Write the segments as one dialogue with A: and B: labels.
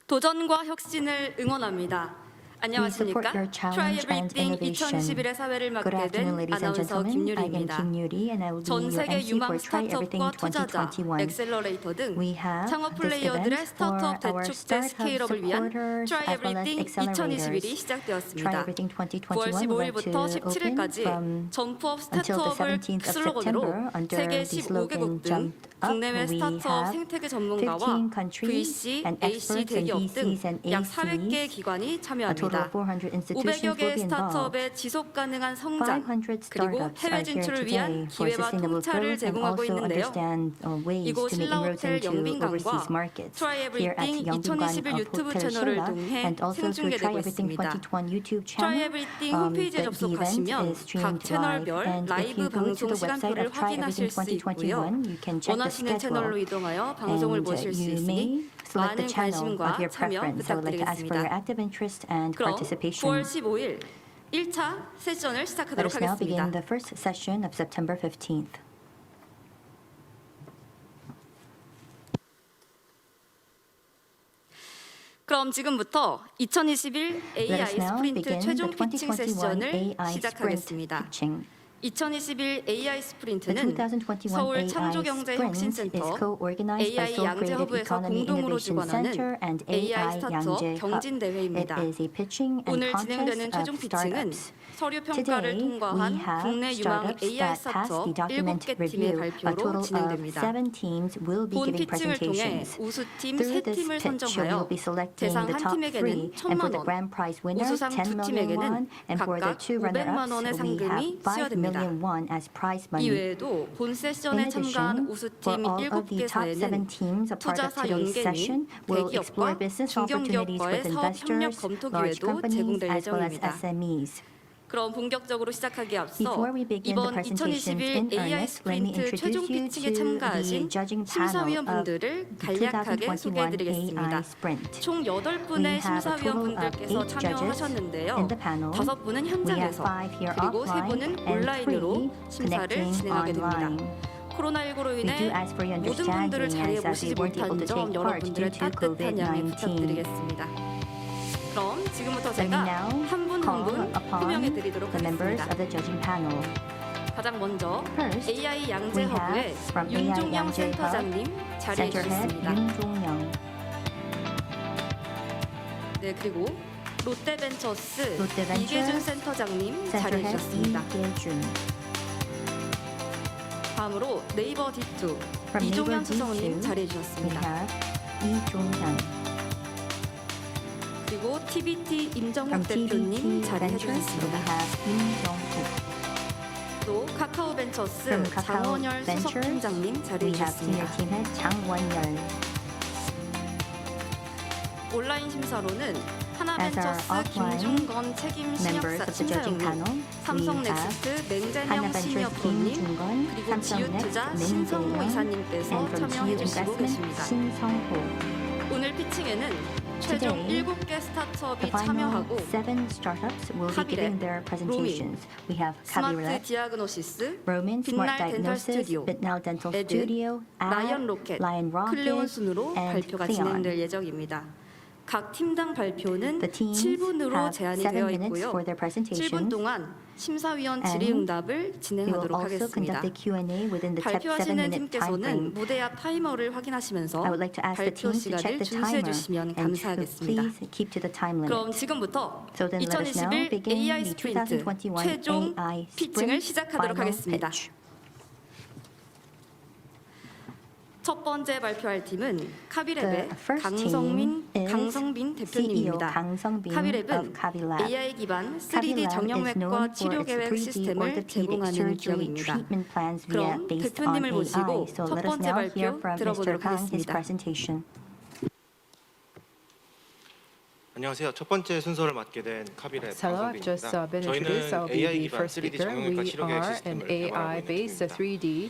A: 도전과 혁신을 응원합니다. 안녕하십니까? Try Everything 2011의 사회를 맡게 된 아나운서 김유리입니다. 전 세계 유망 스타트업과 투자자, 엑셀러레이터 등 창업 플레이어들의 스타트업 대축제 스케일업을 위한 Try Everything 2021이 시작되었습니다. 9월 15일부터 17일까지 점프업 스타트업을 슬로건으로 세계 15개국 등 국내외 스타트업 생태계 전문가와 VC, AC 대기업 등 약 400개 기관이 참여합니다. 500여 개의 스타트업의 지속 가능한 성장 그리고 해외 진출을 위한 기회와 통찰을 제공하고 있는데요. 이곳 신라호텔 영빈관과 Try Everything 2021 유튜브 채널을 통해 생중계되고 있습니다. Try Everything 홈페이지에 접속하시면 각 채널별 라이브 방송 시간표를 확인하실 수 있고요. 원하시는 채널로 이동하여 방송을 보실 수 있으니 많은 관심과 참여 부탁드리겠습니다. 그럼 9월 15일 1차 세션을 시작하도록 하겠습니다.
B: the first session of September 15th.
A: 그럼 지금부터 2021 AI 스프린트 최종 피칭 세션을 시작하겠습니다. 2021 AI 스프린트는 서울 창조경제혁신센터 AI 양재허브에서 공동으로 주관하는 AI 스타트업 경진대회입니다. 오늘 진행되는 최종 피칭은 서류 평가를 통과한 국내 유망 AI 스타트업 7개 팀의 발표로 진행됩니다. 본 피칭을 통해 우수팀 3팀을 선정하여 대상 한 팀에게는 1,000만 원, 우수상 2팀에게는 각각 500만 원의 상금이 수여됩니다. 이외에도 본 세션에 참가한 우수팀 7개사에는 투자사 연계 및 대기업과 중견기업과의 사업 협력 검토 기회도 제공될 예정입니다. 그럼 본격적으로 시작하기에 앞서 이번 2021 AI 스프린트 최종 피칭에 참가하신 심사위원분들을 간략하게 소개해드리겠습니다. 총 8분의 심사위원분들께서 참여하셨는데요. 5분은 현장에서 그리고 3분은 온라인으로 심사를 진행하게 됩니다. 코로나19로 인해 모든 분들을 자리에 모시지 못한 점 여러분들의 따뜻한 양해 부탁드리겠습니다. 그럼 지금부터 제가 한 분 한 분 호명해 드리도록 하겠습니다. 가장 먼저 AI 양재허브의 윤종영 센터장님 자리해 주셨습니다. 네, 그리고 롯데벤처스 이계준 센터장님 자리해 주셨습니다. 다음으로 네이버 D2 이종현 수석님 자리해 주셨습니다. 그리고 TBT 임정욱 대표님 자리해 주셨습니다. 또 카카오벤처스 장원열 수석팀장님 자리해 주셨습니다. 온라인 심사로는 하나벤처스 김종건 책임 심사위원님, 삼성넥스트 맹재명 시니어 프로님, 그리고 지유투자 신성호 이사님께서 참여해 주시고 계십니다. 오늘 피칭에는 최종 7개 스타트업이 참여하고 카비랩, 로민, 스마트 디아그노시스, 빛날 덴탈 스튜디오, 에드, 라이언 로켓, 클레온 순으로 발표가 진행될 예정입니다. 각 팀당 발표는 7분으로 제한이 되어 있고요. 7분 동안 심사위원 질의응답을 진행하도록 하겠습니다. 발표하시는 팀께서는 무대 앞 타이머를 확인하시면서 발표 시간을 준수해 주시면 감사하겠습니다. 그럼 지금부터 2021 AI 스프린트 최종 피칭을 시작하도록 하겠습니다. 첫 번째 발표할 팀은 카비랩의 강성빈 대표님입니다. 카비랩은 AI 기반 3D 정형외과 치료 계획 시스템을 제공하는 기업입니다. 그럼 대표님을 모시고 첫 번째 발표 들어보도록 하겠습니다.
C: 안녕하세요. 첫 번째 순서를 맡게 된 카비랩
D: Hello, I've just
C: 강성빈입니다.
D: been introduced. I'll
C: 저희는
D: be
C: AI
D: the
C: 기반
D: first
C: 3D
D: speaker.
C: 정형외과
D: We
C: 치료 계획
D: are an
C: 시스템을 개발하고 있는
D: AI-based
C: 팀입니다.
D: 3D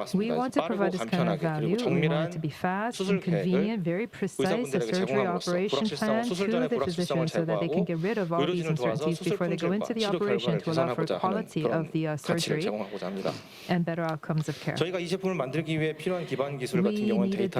D: We
C: 왔습니다.
D: want to
C: 빠르고
D: provide this kind of
C: 간편하게
D: value.
C: 그리고
D: We want
C: 정밀한
D: it to be fast
C: 수술
D: and convenient, very precise, a
C: 의사분들에게
D: surgery
C: 제공함으로써
D: operation
C: 불확실성,
D: plan
C: 수술
D: to
C: 전에
D: the
C: 불확실성을
D: physician so that they can get rid of all these
C: 의료진을 도와서
D: uncertainties before they go into the
C: 치료
D: operation
C: 결과를
D: to allow for
C: 개선하고자 하는
D: quality
C: 그런
D: of the
C: 가치를
D: surgery
C: 제공하고자 합니다.
D: and better outcomes of care.
C: 저희가 이 제품을 만들기 위해 필요한 기반 기술 같은
D: We
C: 경우는
D: needed
C: 데이터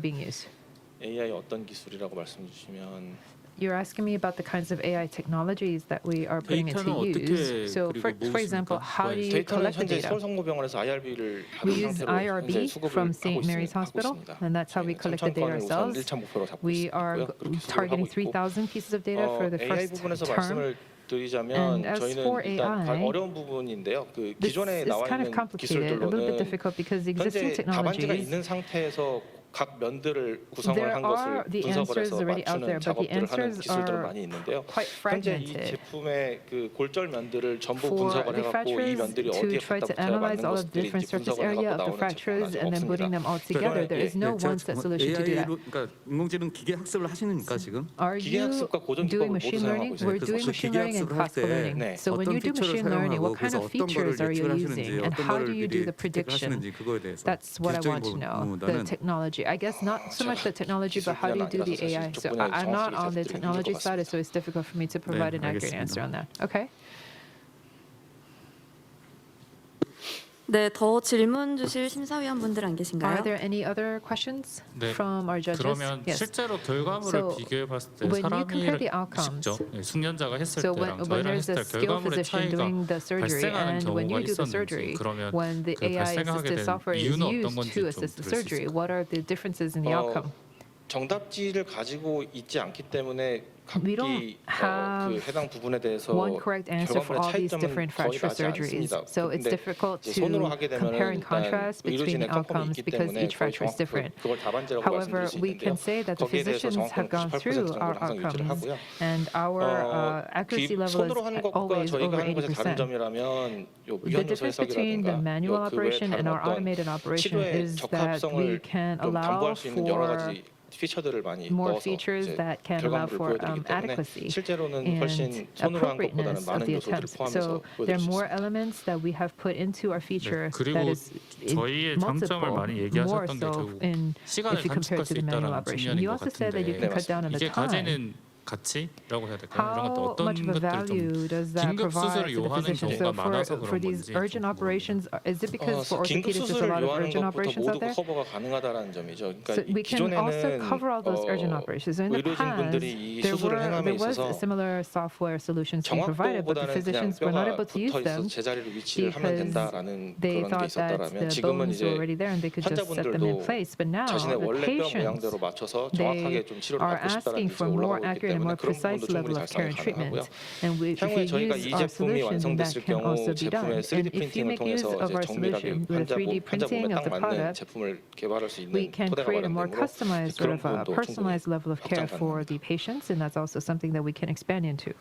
D: are being used.
C: AI 어떤 기술이라고 말씀 주시면
D: You're asking me about the kinds of AI technologies that we are putting into
E: 데이터는 어떻게
D: use. So,
E: 그리고
D: for example,
E: 모으십니까?
D: how do you
C: 데이터는
D: collect the
C: 현재
D: data?
C: 서울성모병원에서 IRB를
D: We use IRB from St. Mary's Hospital, and that's how we collect the data ourselves.
C: 1차 목표로 잡고
D: We are
C: 있고요. 그렇게 수급을
D: targeting
C: 하고 있고
D: 3,000 pieces of data for the
C: AI
D: first
C: 부분에서
D: term.
C: 말씀을 드리자면
D: And as
C: 저희는
D: for
C: 일단
D: AI,
C: 어려운 부분인데요. 그
D: This
C: 기존에
D: is
C: 나와
D: kind of
C: 있는
D: complicated, a little bit
C: 기술들로는
D: difficult because the existing
C: 현재 답안지가
D: technologies,
C: 있는 상태에서 각 면들을 구성을
D: There
C: 한 것을
D: are the
C: 분석을
D: answers
C: 해서
D: already out there,
C: 맞추는
D: but the
C: 작업들을 하는
D: answers
C: 기술들은
D: are
C: 많이 있는데요.
D: quite
C: 현재 이
D: fragmented.
C: 제품의 그 골절 면들을 전부
D: For
C: 분석을
D: the
C: 해갖고 이
D: fractures,
C: 면들이
D: to
C: 어디에
D: try
C: 갖다
D: to
C: 붙어야
D: analyze
C: 맞는
D: all of the different
C: 것들인지
D: surface
C: 분석을
D: area
C: 해갖고
D: of the
C: 나오는 제품은
D: fractures
C: 아직
D: and then
C: 없습니다.
D: putting them all together. There is no one set solution to do that.
E: AI로 그러니까 인공지능 기계 학습을 하시니까 지금
D: Are
C: 기계
D: you
C: 학습과 고전
D: doing
C: 기법을 모두
D: machine learning?
C: 사용하고 있어요.
D: We're
E: 그래서
D: doing
E: 그
D: machine
E: 기계
D: learning and
E: 학습을 할
D: classical
E: 때
D: learning.
C: 네.
D: So when
E: 어떤
D: you do
E: 피처를
D: machine learning,
E: 사용하고
D: what kind
E: 그래서
D: of
E: 어떤 거를
D: features are you
E: 예측을
D: using
E: 하시는지
D: and
E: 어떤
D: how
E: 거를
D: do you do
E: 미리
D: the prediction?
E: 하시는지 그거에 대해서
D: That's what I want to
E: 기술적인
D: know. The
E: 부분보다는
D: technology. I guess not so much the technology, but how do you do the AI? So I'm not on the technology side, so it's difficult for me to provide an accurate
E: 알겠습니다.
D: answer on that. Okay.
A: 네, 더 질문 주실 심사위원분들 안
D: Are
A: 계신가요?
D: there any other questions
F: 네.
D: from our judges?
F: 그러면
D: Yes.
F: 실제로 결과물을
D: So,
F: 비교해 봤을 때
D: when you
F: 사람이
D: compare the outcomes,
F: 직접 숙련자가 했을
D: So
F: 때랑
D: when
F: 저희랑
D: there's
F: 했을
D: a
F: 때
D: skilled
F: 결과물의
D: physician
F: 차이가
D: doing the surgery
F: 발생하는
D: and when
F: 경우가
D: you do the surgery,
F: 있었는지 그러면
D: when the
F: 그
D: AI
F: 발생하게
D: assisted
F: 된
D: software is
F: 이유는 어떤
D: used
F: 건지
D: to
F: 좀
D: assist the
F: 들을 수
D: surgery,
F: 있을까요?
D: what are the differences in the outcome?
C: 정답지를 가지고 있지 않기 때문에
D: We don't
C: 각기
D: have
C: 그 해당 부분에 대해서
D: one correct answer for
C: 결과물의
D: all these
C: 차이점은
D: different
C: 거의
D: fracture
C: 나지
D: surgeries.
C: 않습니다.
D: So it's
C: 근데
D: difficult
C: 이제 손으로
D: to
C: 하게
D: compare and
C: 되면은 일단
D: contrast between
C: 의료진의
D: the
C: 평가가
D: outcomes
C: 있기
D: because
C: 때문에
D: each
C: 거의
D: fracture is different.
C: 그걸 답안제라고
D: However,
C: 말씀드릴 수
D: we can
C: 있는데요.
D: say that the
C: 거기에 대해서
D: physicians have
C: 정확도는
D: gone
C: 98%
D: through our
C: 정도를 항상 유지를
D: outcomes,
C: 하고요.
D: and our accuracy level
C: 손으로 하는
D: is
C: 것과
D: always
C: 저희가
D: over
C: 하는 것의 다른
D: 80%.
C: 점이라면 요
D: The
C: 위험 요소
D: difference between the
C: 해석이라든가
D: manual
C: 그 외에
D: operation
C: 다른
D: and our
C: 어떤
D: automated operation
C: 치료의
D: is that we
C: 적합성을
D: can
C: 좀
D: allow
C: 담보할 수 있는 여러
D: for
C: 가지 피처들을 많이
D: more
C: 넣어서
D: features
C: 이제
D: that can allow
C: 결과물을
D: for
C: 보여드리기 때문에
D: adequacy
C: 실제로는
D: and
C: 훨씬 손으로 한 것보다는
D: appropriateness of
C: 많은
D: the
C: 요소들을
D: attempts.
C: 포함해서
D: So
C: 보여드릴
D: there are
C: 수
D: more
C: 있습니다.
D: elements that we have put into our feature that
F: 그리고
D: is
F: 저희의 장점을
D: multiple,
F: 많이
D: more
F: 얘기하셨던 게
D: so
F: 결국
D: in
F: 시간을
D: if you compare
F: 단축할
D: it
F: 수
D: to the manual
F: 있다는
D: operation.
F: 측면인
D: You
F: 것
D: also said that you
F: 같은데
D: can cut down on the
F: 이게
D: time.
F: 가지는 가치라고 해야 될까요? 이런 것도
D: How
F: 어떤
D: much of a
F: 것들 좀
D: value does that
F: 긴급
D: provide
F: 수술을
D: to the
F: 요하는
D: physician?
F: 경우가
D: So
F: 많아서
D: for
F: 그런
D: these
F: 건지
D: urgent
F: 좀
D: operations, is it because for
C: 긴급
D: orthopedics there's a
C: 수술을
D: lot of
C: 요하는
D: urgent
C: 것부터
D: operations out
C: 모두
D: there?
C: 커버가 가능하다는 점이죠. 그러니까
D: So we can also
C: 기존에는
D: cover all those urgent operations. So in the past,
C: 의료진분들이 이 수술을 행함에
D: there was
C: 있어서
D: similar software solutions being provided, but the
C: 정확도보다는 그냥
D: physicians were not
C: 뼈가
D: able to use
C: 붙어 있어서
D: them
C: 제자리로 위치를 하면
D: because
C: 된다라는
D: they
C: 그런 게
D: thought that
C: 있었다라면
D: the
C: 지금은
D: bones were
C: 이제
D: already there and they could just set them in
C: 환자분들도
D: place. But now
C: 자신의
D: the
C: 원래 뼈
D: patients,
C: 모양대로 맞춰서
D: they
C: 정확하게 좀 치료를
D: are
C: 받고 싶다는
D: asking
C: 기준이
D: for more
C: 올라가고 있기
D: accurate and
C: 때문에
D: more
C: 그런
D: precise
C: 부분도
D: level
C: 충분히
D: of care
C: 달성이
D: and treatment.
C: 가능하고요.
D: And if
C: 향후에
D: you
C: 저희가
D: use
C: 이
D: our
C: 제품이
D: solution, then that
C: 완성됐을
D: can
C: 경우
D: also be done.
C: 제품의 3D
D: And if you
C: 프린팅을
D: make use
C: 통해서
D: of
C: 이제
D: our
C: 정밀하게
D: solution with
C: 환자
D: 3D
C: 몸에
D: printing of
C: 딱
D: the
C: 맞는
D: product,
C: 제품을 개발할 수
D: we
C: 있는
D: can
C: 토대가
D: create a
C: 마련되므로
D: more customized sort
C: 그런
D: of
C: 부분도 충분히
D: personalized level of care
C: 확장
D: for
C: 가능합니다.
D: the patients, and that's also something that we can expand into.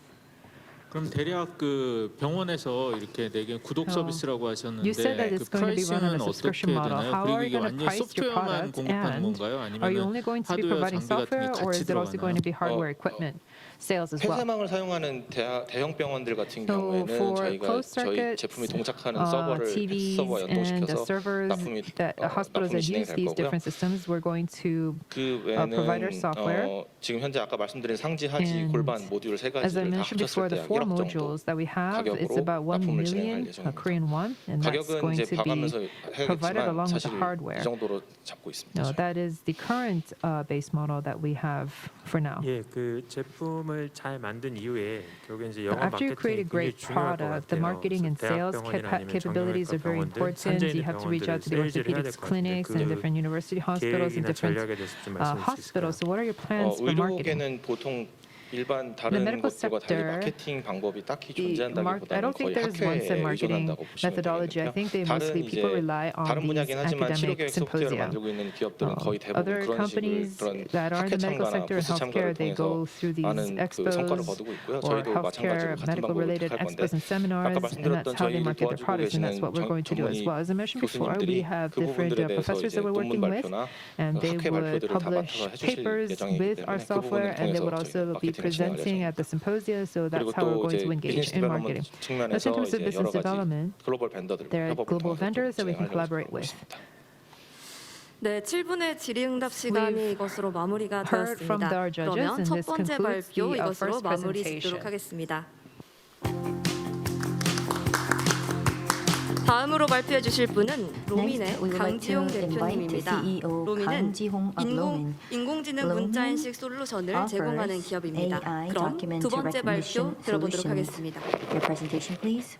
G: 그럼 대략 그 병원에서 이렇게 내게 구독 서비스라고
D: You said that
G: 하셨는데 그
D: it's going to be run on
G: 프라이싱은
D: a subscription
G: 어떻게
D: model.
G: 되나요?
D: How are
G: 그리고
D: you
G: 이게
D: going to
G: 완전
D: price your
G: 소프트웨어만
D: product?
G: 공급하는
D: And
G: 건가요?
D: are you
G: 아니면
D: only going to be
G: 하드웨어
D: providing
G: 장비 같은 게
D: software, or
G: 같이
D: is it also going to be hardware
C: 들어가나요?
D: equipment sales as well?
C: 폐쇄망을 사용하는 대형 병원들 같은
D: So
C: 경우에는
D: for
C: 저희가
D: closed
C: 저희
D: circuits,
C: 제품이 동작하는 서버를
D: TVs
C: 서버와
D: and
C: 연동시켜서
D: servers
C: 납품이
D: that hospitals
C: 납품이
D: that use
C: 진행될
D: these
C: 거고요.
D: different systems, we're going to
C: 그
D: provide our
C: 외에는
D: software.
C: 지금 현재 아까 말씀드린 상지 하지
D: And
C: 골반 모듈 세
D: As I
C: 가지를 다
D: mentioned before,
C: 합쳤을
D: the
C: 때 약
D: 4
C: 1억 정도
D: modules that we have, it's
C: 가격으로
D: about 1
C: 납품을 진행할
D: million
C: 예정입니다.
D: Korean won, and that's
C: 가격은
D: going
C: 이제
D: to
C: 봐가면서
D: be
C: 해야겠지만
D: provided along with the
C: 사실
D: hardware.
C: 이 정도로 잡고 있습니다.
D: No, that is the current base model that we have for now.
H: 예, 그 제품을 잘 만든 이후에 결국에 이제 영업
D: After you create a
H: 마케팅이 굉장히
D: great
H: 중요할 것
D: product, the
H: 같아요.
D: marketing and sales
H: 대학병원이나 아니면
D: capabilities are very
H: 정형외과 병원들,
D: important. You
H: 산재인대
D: have to reach out to the
H: 병원들을 세일즈를 해야
D: orthopedics
H: 될 것 같은데
D: clinics and
H: 그
D: different university hospitals and
H: 계획이나
D: different
H: 전략에 대해서 좀 말씀해 주실 수 있을까요?
D: hospitals. So what are your plans for marketing?
C: 의료계는 보통 일반
D: The
C: 다른
D: medical
C: 것들과 달리
D: sector,
C: 마케팅 방법이 딱히
D: I
C: 존재한다기보다는
D: don't think
C: 거의
D: there's one set
C: 학회에
D: marketing
C: 의존한다고 보시면
D: methodology. I
C: 되겠는데요.
D: think they
C: 다른
D: mostly people
C: 이제
D: rely on
C: 다른
D: these
C: 분야긴 하지만 치료
D: academic
C: 계획 소프트웨어를
D: symposia.
C: 만들고 있는 기업들은 거의 대부분
D: Other
C: 그런 식으로
D: companies
C: 그런
D: that are in
C: 학회
D: the medical
C: 참가나
D: sector and
C: 부스
D: healthcare,
C: 참가를
D: they
C: 통해서
D: go through these
C: 많은 그 성과를
D: expos
C: 거두고 있고요.
D: or
C: 저희도 마찬가지로
D: healthcare
C: 같은
D: medical
C: 방법을
D: related
C: 택할 건데
D: expos and
C: 아까
D: seminars, and
C: 말씀드렸던
D: that's how they
C: 저희를
D: market their
C: 도와주고
D: products, and that's
C: 계시는
D: what we're going to do as
C: 전문의
D: well. As a mentioned before,
C: 교수님들이
D: we have
C: 그
D: different
C: 부분들에 대해서
D: professors
C: 이제
D: that we're
C: 논문
D: working with,
C: 발표나
D: and they
C: 학회
D: would
C: 발표들을 다
D: publish
C: 맡아서 해주실
D: papers
C: 예정이기
D: with our
C: 때문에 그
D: software,
C: 부분을
D: and they
C: 통해서
D: would also
C: 저희가
D: be
C: 마케팅을 진행할
D: presenting at the
C: 예정입니다.
D: symposia. So that's
C: 그리고
D: how we're
C: 또
D: going
C: 이제
D: to engage
C: 비즈니스
D: in
C: 데벨롭먼트
D: marketing. That's in
C: 측면에서
D: terms of
C: 이제
D: business
C: 여러 가지
D: development.
C: 글로벌 벤더들
D: There are
C: 협업을
D: global
C: 통해서
D: vendors that we can
C: 진행하려고
D: collaborate
C: 하고
D: with.
C: 있습니다.
A: 네, 7분의 질의응답 시간이
D: We've
A: 이것으로 마무리가
D: heard from
A: 되었습니다.
D: our judges,
A: 그러면
D: and
A: 첫
D: this
A: 번째
D: concludes
A: 발표
D: the
A: 이것으로
D: first
A: 마무리
D: presentation.
A: 짓도록 하겠습니다. 다음으로 발표해 주실 분은 로민의
B: Next, we would like
A: 강지용
B: to invite
A: 대표님입니다.
B: the CEO
A: 로민은
B: 강지홍 of Lomin.
A: 인공지능
B: Lomin
A: 문자인식 솔루션을
B: offers
A: 제공하는 기업입니다.
B: AI
A: 그럼
B: document
A: 두 번째 발표
B: recognition
A: 들어보도록
B: solutions.
A: 하겠습니다.
B: Your presentation, please.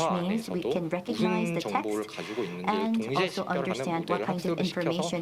B: means we
C: 안에서도
B: can recognize
C: 무슨
B: the
C: 정보를
B: text
C: 가지고 있는지
B: and
C: 동시에
B: also
C: 식별하는
B: understand what
C: 모델을
B: kind of
C: 학습을 시켜서
B: information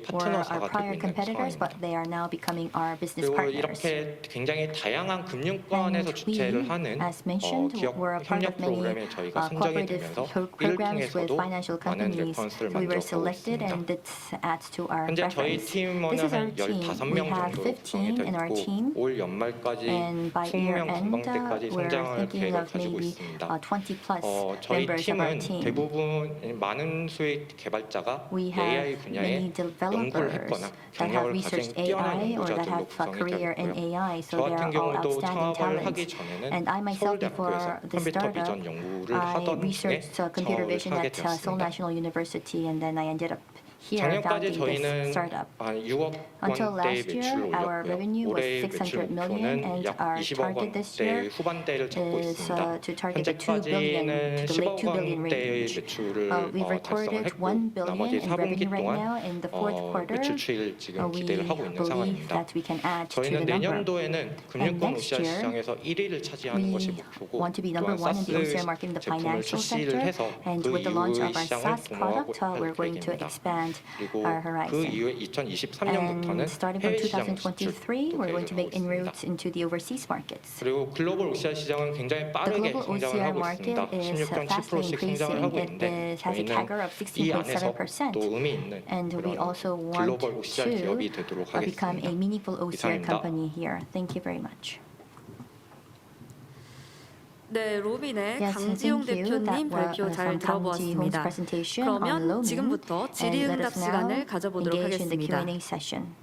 B: were
C: 파트너사가
B: our
C: 되고
B: prior
C: 있는
B: competitors, but
C: 상황입니다.
B: they are now becoming our business
C: 그리고
B: partners.
C: 이렇게 굉장히 다양한 금융권에서
B: And
C: 주최를
B: we,
C: 하는
B: as mentioned,
C: 기업
B: were a part
C: 협력
B: of many
C: 프로그램에 저희가 선정이
B: cooperative
C: 되면서 이를
B: programs with
C: 통해서도
B: financial financial
C: 많은
B: companies.
C: 레퍼런스를
B: So we were
C: 만들어가고
B: selected,
C: 있습니다.
B: and this adds to our
C: 현재 저희
B: reference.
C: 팀원은
B: This is our
C: 한
B: team.
C: 15명
B: We have
C: 정도로
B: 15
C: 구성이
B: in our
C: 되어
B: team.
C: 있고 올 연말까지
B: And by year
C: 20명
B: end,
C: 전망대까지
B: we're
C: 성장할
B: thinking
C: 계획을
B: of
C: 가지고
B: maybe
C: 있습니다.
B: 20 plus
C: 저희
B: members of our
C: 팀은
B: team.
C: 대부분 많은 수의 개발자가
B: We
C: AI
B: have
C: 분야에
B: many
C: 연구를
B: developers
C: 했거나
B: that have
C: 경력을
B: researched
C: 가진 뛰어난
B: AI or that
C: 연구자들로
B: have a
C: 구성이 되어
B: career in
C: 있고요.
B: AI, so
C: 저
B: they
C: 같은
B: are all
C: 경우도
B: outstanding
C: 창업을 하기
B: talents.
C: 전에는
B: And I myself, before
C: 서울대학교에서
B: the
C: 컴퓨터 비전
B: startup,
C: 연구를
B: I
C: 하던 중에
B: researched computer
C: 창업을
B: vision
C: 하게
B: at Seoul
C: 되었습니다.
B: National University, and then I ended up here
C: 작년까지
B: founding
C: 저희는
B: this startup.
C: 한 6억
B: Until
C: 원대의
B: last year,
C: 매출을
B: our
C: 올렸고요.
B: revenue was
C: 올해의
B: 600
C: 매출
B: million,
C: 목표는
B: and
C: 약
B: our
C: 20억
B: target this
C: 원대의
B: year
C: 후반대를 잡고
B: is
C: 있습니다.
B: to target the 2 billion
C: 현재까지는
B: to the late 2
C: 10억
B: billion
C: 원대의
B: range.
C: 매출을
B: We've
C: 달성을
B: recorded
C: 했고
B: 1 billion
C: 나머지
B: in
C: 4분기
B: revenue right
C: 동안
B: now. In the fourth quarter,
C: 매출 추이를 지금
B: we
C: 기대를 하고 있는
B: believe
C: 상황입니다.
B: that we can add to
C: 저희는
B: the number.
C: 내년도에는 금융권
B: next
C: 오시아
B: year,
C: 시장에서 1위를 차지하는
B: We
C: 것이 목표고
B: want to be number
C: 또한
B: 1 in the OCR
C: SaaS
B: market in the
C: 제품을
B: financial
C: 출시를
B: sector,
C: 해서
B: and
C: 그
B: with the launch
C: 이후의
B: of our
C: 시장을
B: SaaS
C: 도모하고
B: product,
C: 할
B: we're going to
C: 계획입니다.
B: expand
C: 그리고
B: our
C: 그
B: horizon.
C: 이후에 2023년부터는
B: And starting from
C: 해외 시장
B: 2023, we're going to make
C: 진출도 계획을 하고
B: inroads into the overseas markets.
C: 그리고 글로벌 OCR 시장은 굉장히
B: The
C: 빠르게
B: global
C: 성장을
B: OCR
C: 하고
B: market
C: 있습니다.
B: is
C: 16.7%씩
B: fastly
C: 성장을
B: increasing.
C: 하고
B: It
C: 있는데
B: has a
C: 저희는
B: CAGR of
C: 이 안에서
B: 16.7%.
C: 또 의미 있는
B: And we
C: 그런
B: also want
C: 글로벌 OCR 기업이
B: to
C: 되도록
B: become a
C: 하겠습니다.
B: meaningful OCR
C: 이상입니다.
B: company here. Thank you very much.
A: 네, 로빈의
B: Yes,
A: 강지용
B: thank you. That
A: 대표님 발표
B: was
A: 잘
B: from Kang Ji-hoon's
A: 들어보았습니다.
B: presentation on
A: 그러면
B: Lomin.
A: 지금부터
B: And let
A: 질의응답
B: us now
A: 시간을 가져보도록
B: engage in the
A: 하겠습니다.
B: Q&A session.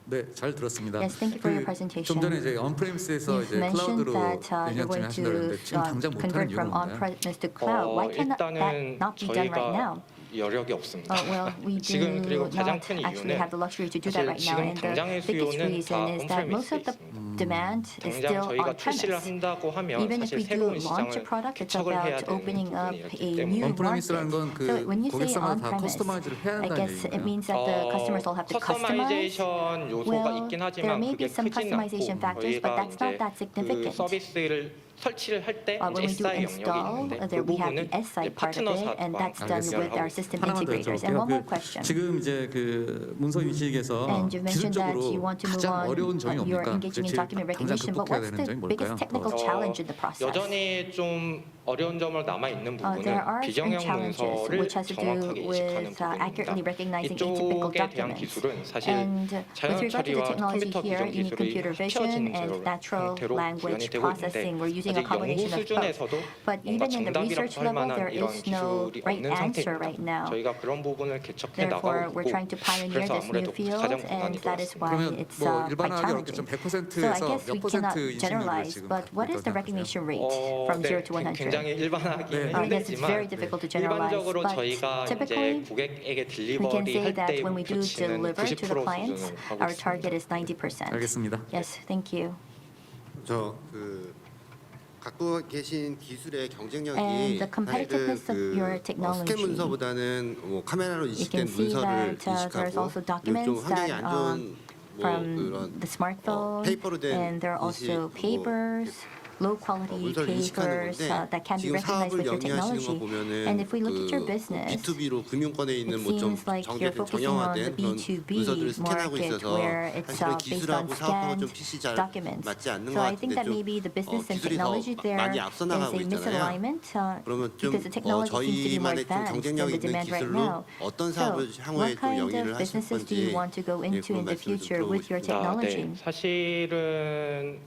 E: 네, 잘 들었습니다.
B: Yes, thank you for your presentation.
E: 좀 전에 이제 언프레미스에서
B: You've
E: 이제
B: mentioned
E: 클라우드로
B: that you're
E: 1년쯤에
B: going
E: 하신다고 했는데
B: to
E: 지금 당장 못하는
B: convert
E: 이유는
B: from
E: 뭔가요?
B: on-premise to cloud. Why cannot that
C: 일단은
B: not be done right now?
C: 저희가 여력이 없습니다.
B: Well, we do
C: 지금 그리고 가장
B: not
C: 큰
B: actually
C: 이유는
B: have the luxury to do that
C: 사실
B: right now.
C: 지금
B: And the
C: 당장의
B: biggest
C: 수요는
B: reason
C: 다
B: is that most
C: on-premis에
B: of the
C: 있습니다.
B: demand is
C: 당장
B: still
C: 저희가 출시를
B: on-premise.
C: 한다고 하면
B: Even if
C: 사실
B: we do
C: 새로운
B: launch a
C: 시장을
B: product, it's
C: 개척을 해야
B: about
C: 되는
B: opening up
C: 부분이었기
B: a
C: 때문에
B: new
E: 언프레미스라는
B: market.
E: 건 그
B: So when you say
E: 고객사마다 다
B: on-premise,
E: 커스터마이즈를 해야
B: I
E: 한다는
B: guess it
E: 얘기인가요?
B: means that the customers all have to customize.
C: 커스터마이제이션 요소가
B: Well,
C: 있긴
B: there
C: 하지만
B: may
C: 그게
B: be some
C: 크진
B: customization
C: 않고
B: factors, but
C: 저희가
B: that's not
C: 이제
B: that
C: 그
B: significant.
C: 서비스를 설치를 할 때
B: When we do
C: SI 영역이
B: install,
C: 있는데 그
B: there we have
C: 부분은
B: the SI
C: 이제
B: part of it, and
C: 파트너사와
B: that's done
E: 알겠습니다.
B: with our system
E: 하나만 더
B: integrators. And
E: 여쭤볼게요.
B: one more question.
E: 지금 이제 그 문서 인식에서
B: And you mentioned that you
E: 기술적으로
B: want to move
E: 가장
B: on.
E: 어려운 점이
B: You're
E: 뭡니까?
B: engaging in
E: 제일
B: document
E: 당장
B: recognition, but
E: 극복해야
B: what's
E: 되는
B: the
E: 점이
B: biggest
E: 뭘까요?
B: technical challenge in the process?
C: 여전히 좀 어려운 점을 남아 있는 부분은
B: There are some
C: 비정형
B: challenges
C: 문서를
B: which has to do
C: 정확하게 인식하는
B: with accurately
C: 부분입니다.
B: recognizing atypical
C: 이쪽에 대한
B: documents.
C: 기술은 사실
B: And with
C: 자연
B: regard to the
C: 처리와
B: technology
C: 컴퓨터
B: here,
C: 비전
B: you need
C: 기술이
B: computer vision
C: 합쳐진
B: and natural
C: 형태로
B: language
C: 구현이 되고
B: processing.
C: 있는데
B: We're using a
C: 아직 연구
B: combination of both.
C: 수준에서도
B: But
C: 뭔가
B: even in the
C: 정답이라고
B: research
C: 할
B: level,
C: 만한
B: there
C: 이런
B: is no
C: 기술이
B: right
C: 없는
B: answer
C: 상태입니다.
B: right now.
C: 저희가 그런 부분을 개척해
B: Therefore,
C: 나가고
B: we're
C: 있고
B: trying to pioneer
C: 그래서
B: this new
C: 아무래도
B: field,
C: 가장
B: and
C: 고난이
B: that is why
E: 그러면
B: it's
E: 뭐
B: quite
E: 일반화하기 어렵게 좀
B: challenging.
E: 100%에서
B: So I guess we
E: 몇
B: cannot
E: 퍼센트 인식률을
B: generalize,
E: 지금
B: but what is the
E: 있다고
B: recognition
E: 생각하세요?
B: rate from 0 to 100?
C: 굉장히 일반화하기는
B: Yes, it's very
C: 힘들지만
B: difficult to generalize,
C: 일반적으로
B: but
C: 저희가 이제
B: typically
C: 고객에게
B: we can
C: 딜리버리
B: say
C: 할
B: that
C: 때
B: when we do
C: 목표치는
B: deliver to the
C: 90%
B: clients,
C: 수준을 하고
B: our
C: 있습니다.
B: target is 90%.
E: 알겠습니다.
B: Yes, thank you.
I: 그 갖고 계신 기술의 경쟁력이
B: And the competitiveness of your technology.
I: 스캔 문서보다는 뭐 카메라로
B: You
I: 인식된
B: can see
I: 문서를
B: that there's
I: 인식하고
B: also
I: 좀
B: documents
I: 환경이
B: that
I: 안 좋은 뭐
B: from
I: 그런
B: the smartphone,
I: 페이퍼로 된
B: and there are also
I: 인식,
B: papers, low quality
I: 문서를 인식하는
B: papers
I: 건데
B: that can be
I: 지금
B: recognized
I: 사업을
B: with your
I: 영위하시는 거
B: technology.
I: 보면은
B: And if we look at your
I: 그
B: business,
I: B2B로 금융권에 있는
B: it
I: 뭐 좀
B: seems like you're
I: 정제된
B: focusing on the
I: 정형화된 그런
B: B2B
I: 문서들을 스캔하고
B: market
I: 있어서
B: where it's
I: 사실은
B: based on
I: 기술하고 사업하고 좀
B: scanned
I: 핏이 잘
B: documents.
I: 맞지 않는
B: So
I: 것
B: I think
I: 같은데
B: that
I: 좀
B: maybe the business and
I: 기술이 더
B: technology there
I: 많이
B: is
I: 앞서
B: a
I: 나가고 있잖아요.
B: misalignment
I: 그러면 좀
B: because the technology seems to be more
I: 저희만의 좀
B: advanced than
I: 경쟁력
B: the
I: 있는
B: demand right
I: 기술로
B: now.
I: 어떤
B: So
I: 사업을 향후에
B: what
I: 또
B: kind
I: 영위를
B: of
I: 하실
B: businesses do you
I: 건지
B: want to go into
I: 그런
B: in the
I: 말씀 좀
B: future with your
I: 들어보고
B: technology?
C: 네, 사실은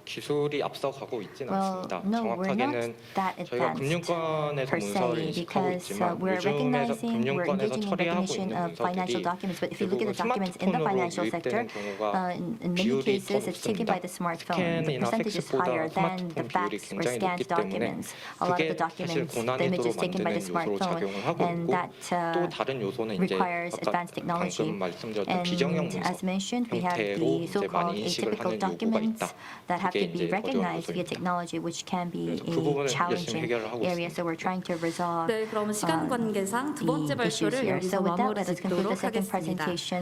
C: 기술이 앞서가고 있지는
B: Well,
C: 않습니다.
B: no, we're not
C: 정확하게는
B: that
C: 저희가
B: advanced
C: 금융권에서
B: per
C: 문서를
B: se
C: 인식하고
B: because
C: 있지만
B: we're
C: 요즘에서
B: recognizing, we're
C: 금융권에서
B: engaging in
C: 처리하고
B: recognition
C: 있는
B: of financial
C: 문서들이
B: documents. But if you look at
C: 대부분
B: the documents in the
C: 스마트폰으로
B: financial sector,
C: 유입되는 경우가
B: in many
C: 비율이 더
B: cases it's taken by
C: 높습니다.
B: the smartphone. The
C: 스캔이나
B: percentage is
C: 팩스보다
B: higher than the
C: 스마트폰 비율이
B: fax or
C: 굉장히
B: scanned
C: 높기 때문에
B: documents. A lot of the
C: 그게 사실
B: documents, the
C: 고난이도로
B: images taken by the
C: 만드는 요소로
B: smartphone,
C: 작용을 하고
B: and
C: 있고
B: that
C: 또 다른 요소는 이제
B: requires
C: 아까
B: advanced technology.
C: 방금 말씀드렸던
B: And
C: 비정형
B: as
C: 문서
B: mentioned, we have
C: 형태로
B: the
C: 이제
B: so-called
C: 많이 인식을
B: atypical
C: 하는 요구가
B: documents
C: 있다.
B: that have
C: 그게
B: to be
C: 이제 어려운
B: recognized via
C: 요소입니다.
B: technology, which can be
C: 그래서 그
B: a
C: 부분을 열심히
B: challenging
C: 해결을 하고
B: area.
C: 있습니다.
B: So we're trying to resolve
A: 네, 그럼 시간 관계상 두 번째
B: the issues
A: 발표를
B: here.
A: 여기서
B: So with that,
A: 마무리
B: let us conclude the
A: 짓도록
B: second
A: 하겠습니다.
B: presentation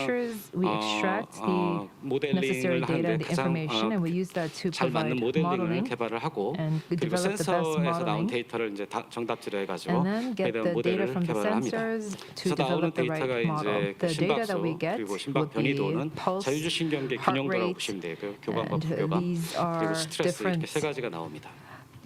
D: pictures, we extract the necessary
J: 모델링을
D: data
J: 하는데
D: and the
J: 가장
D: information, and we use that to
J: 잘 맞는
D: provide
J: 모델링을
D: modeling
J: 개발을 하고
D: and we
J: 그리고
D: develop the best
J: 센서에서 나온
D: modeling,
J: 데이터를 이제 정답지로 해가지고
D: and then get
J: 해당
D: the data
J: 모델을
D: from the
J: 개발을 합니다.
D: sensors to
J: 그래서 나오는
D: develop the
J: 데이터가
D: right model.
J: 이제 그
D: The data that
J: 심박수
D: we get
J: 그리고 심박
D: would be
J: 변이도는
D: pulse,
J: 자율주신경계
D: heart
J: 균형도라고
D: rate,
J: 보시면 돼요. 교감과
D: and
J: 부교감
D: these
J: 그리고
D: are
J: 스트레스
D: different
J: 이렇게 세 가지가 나옵니다.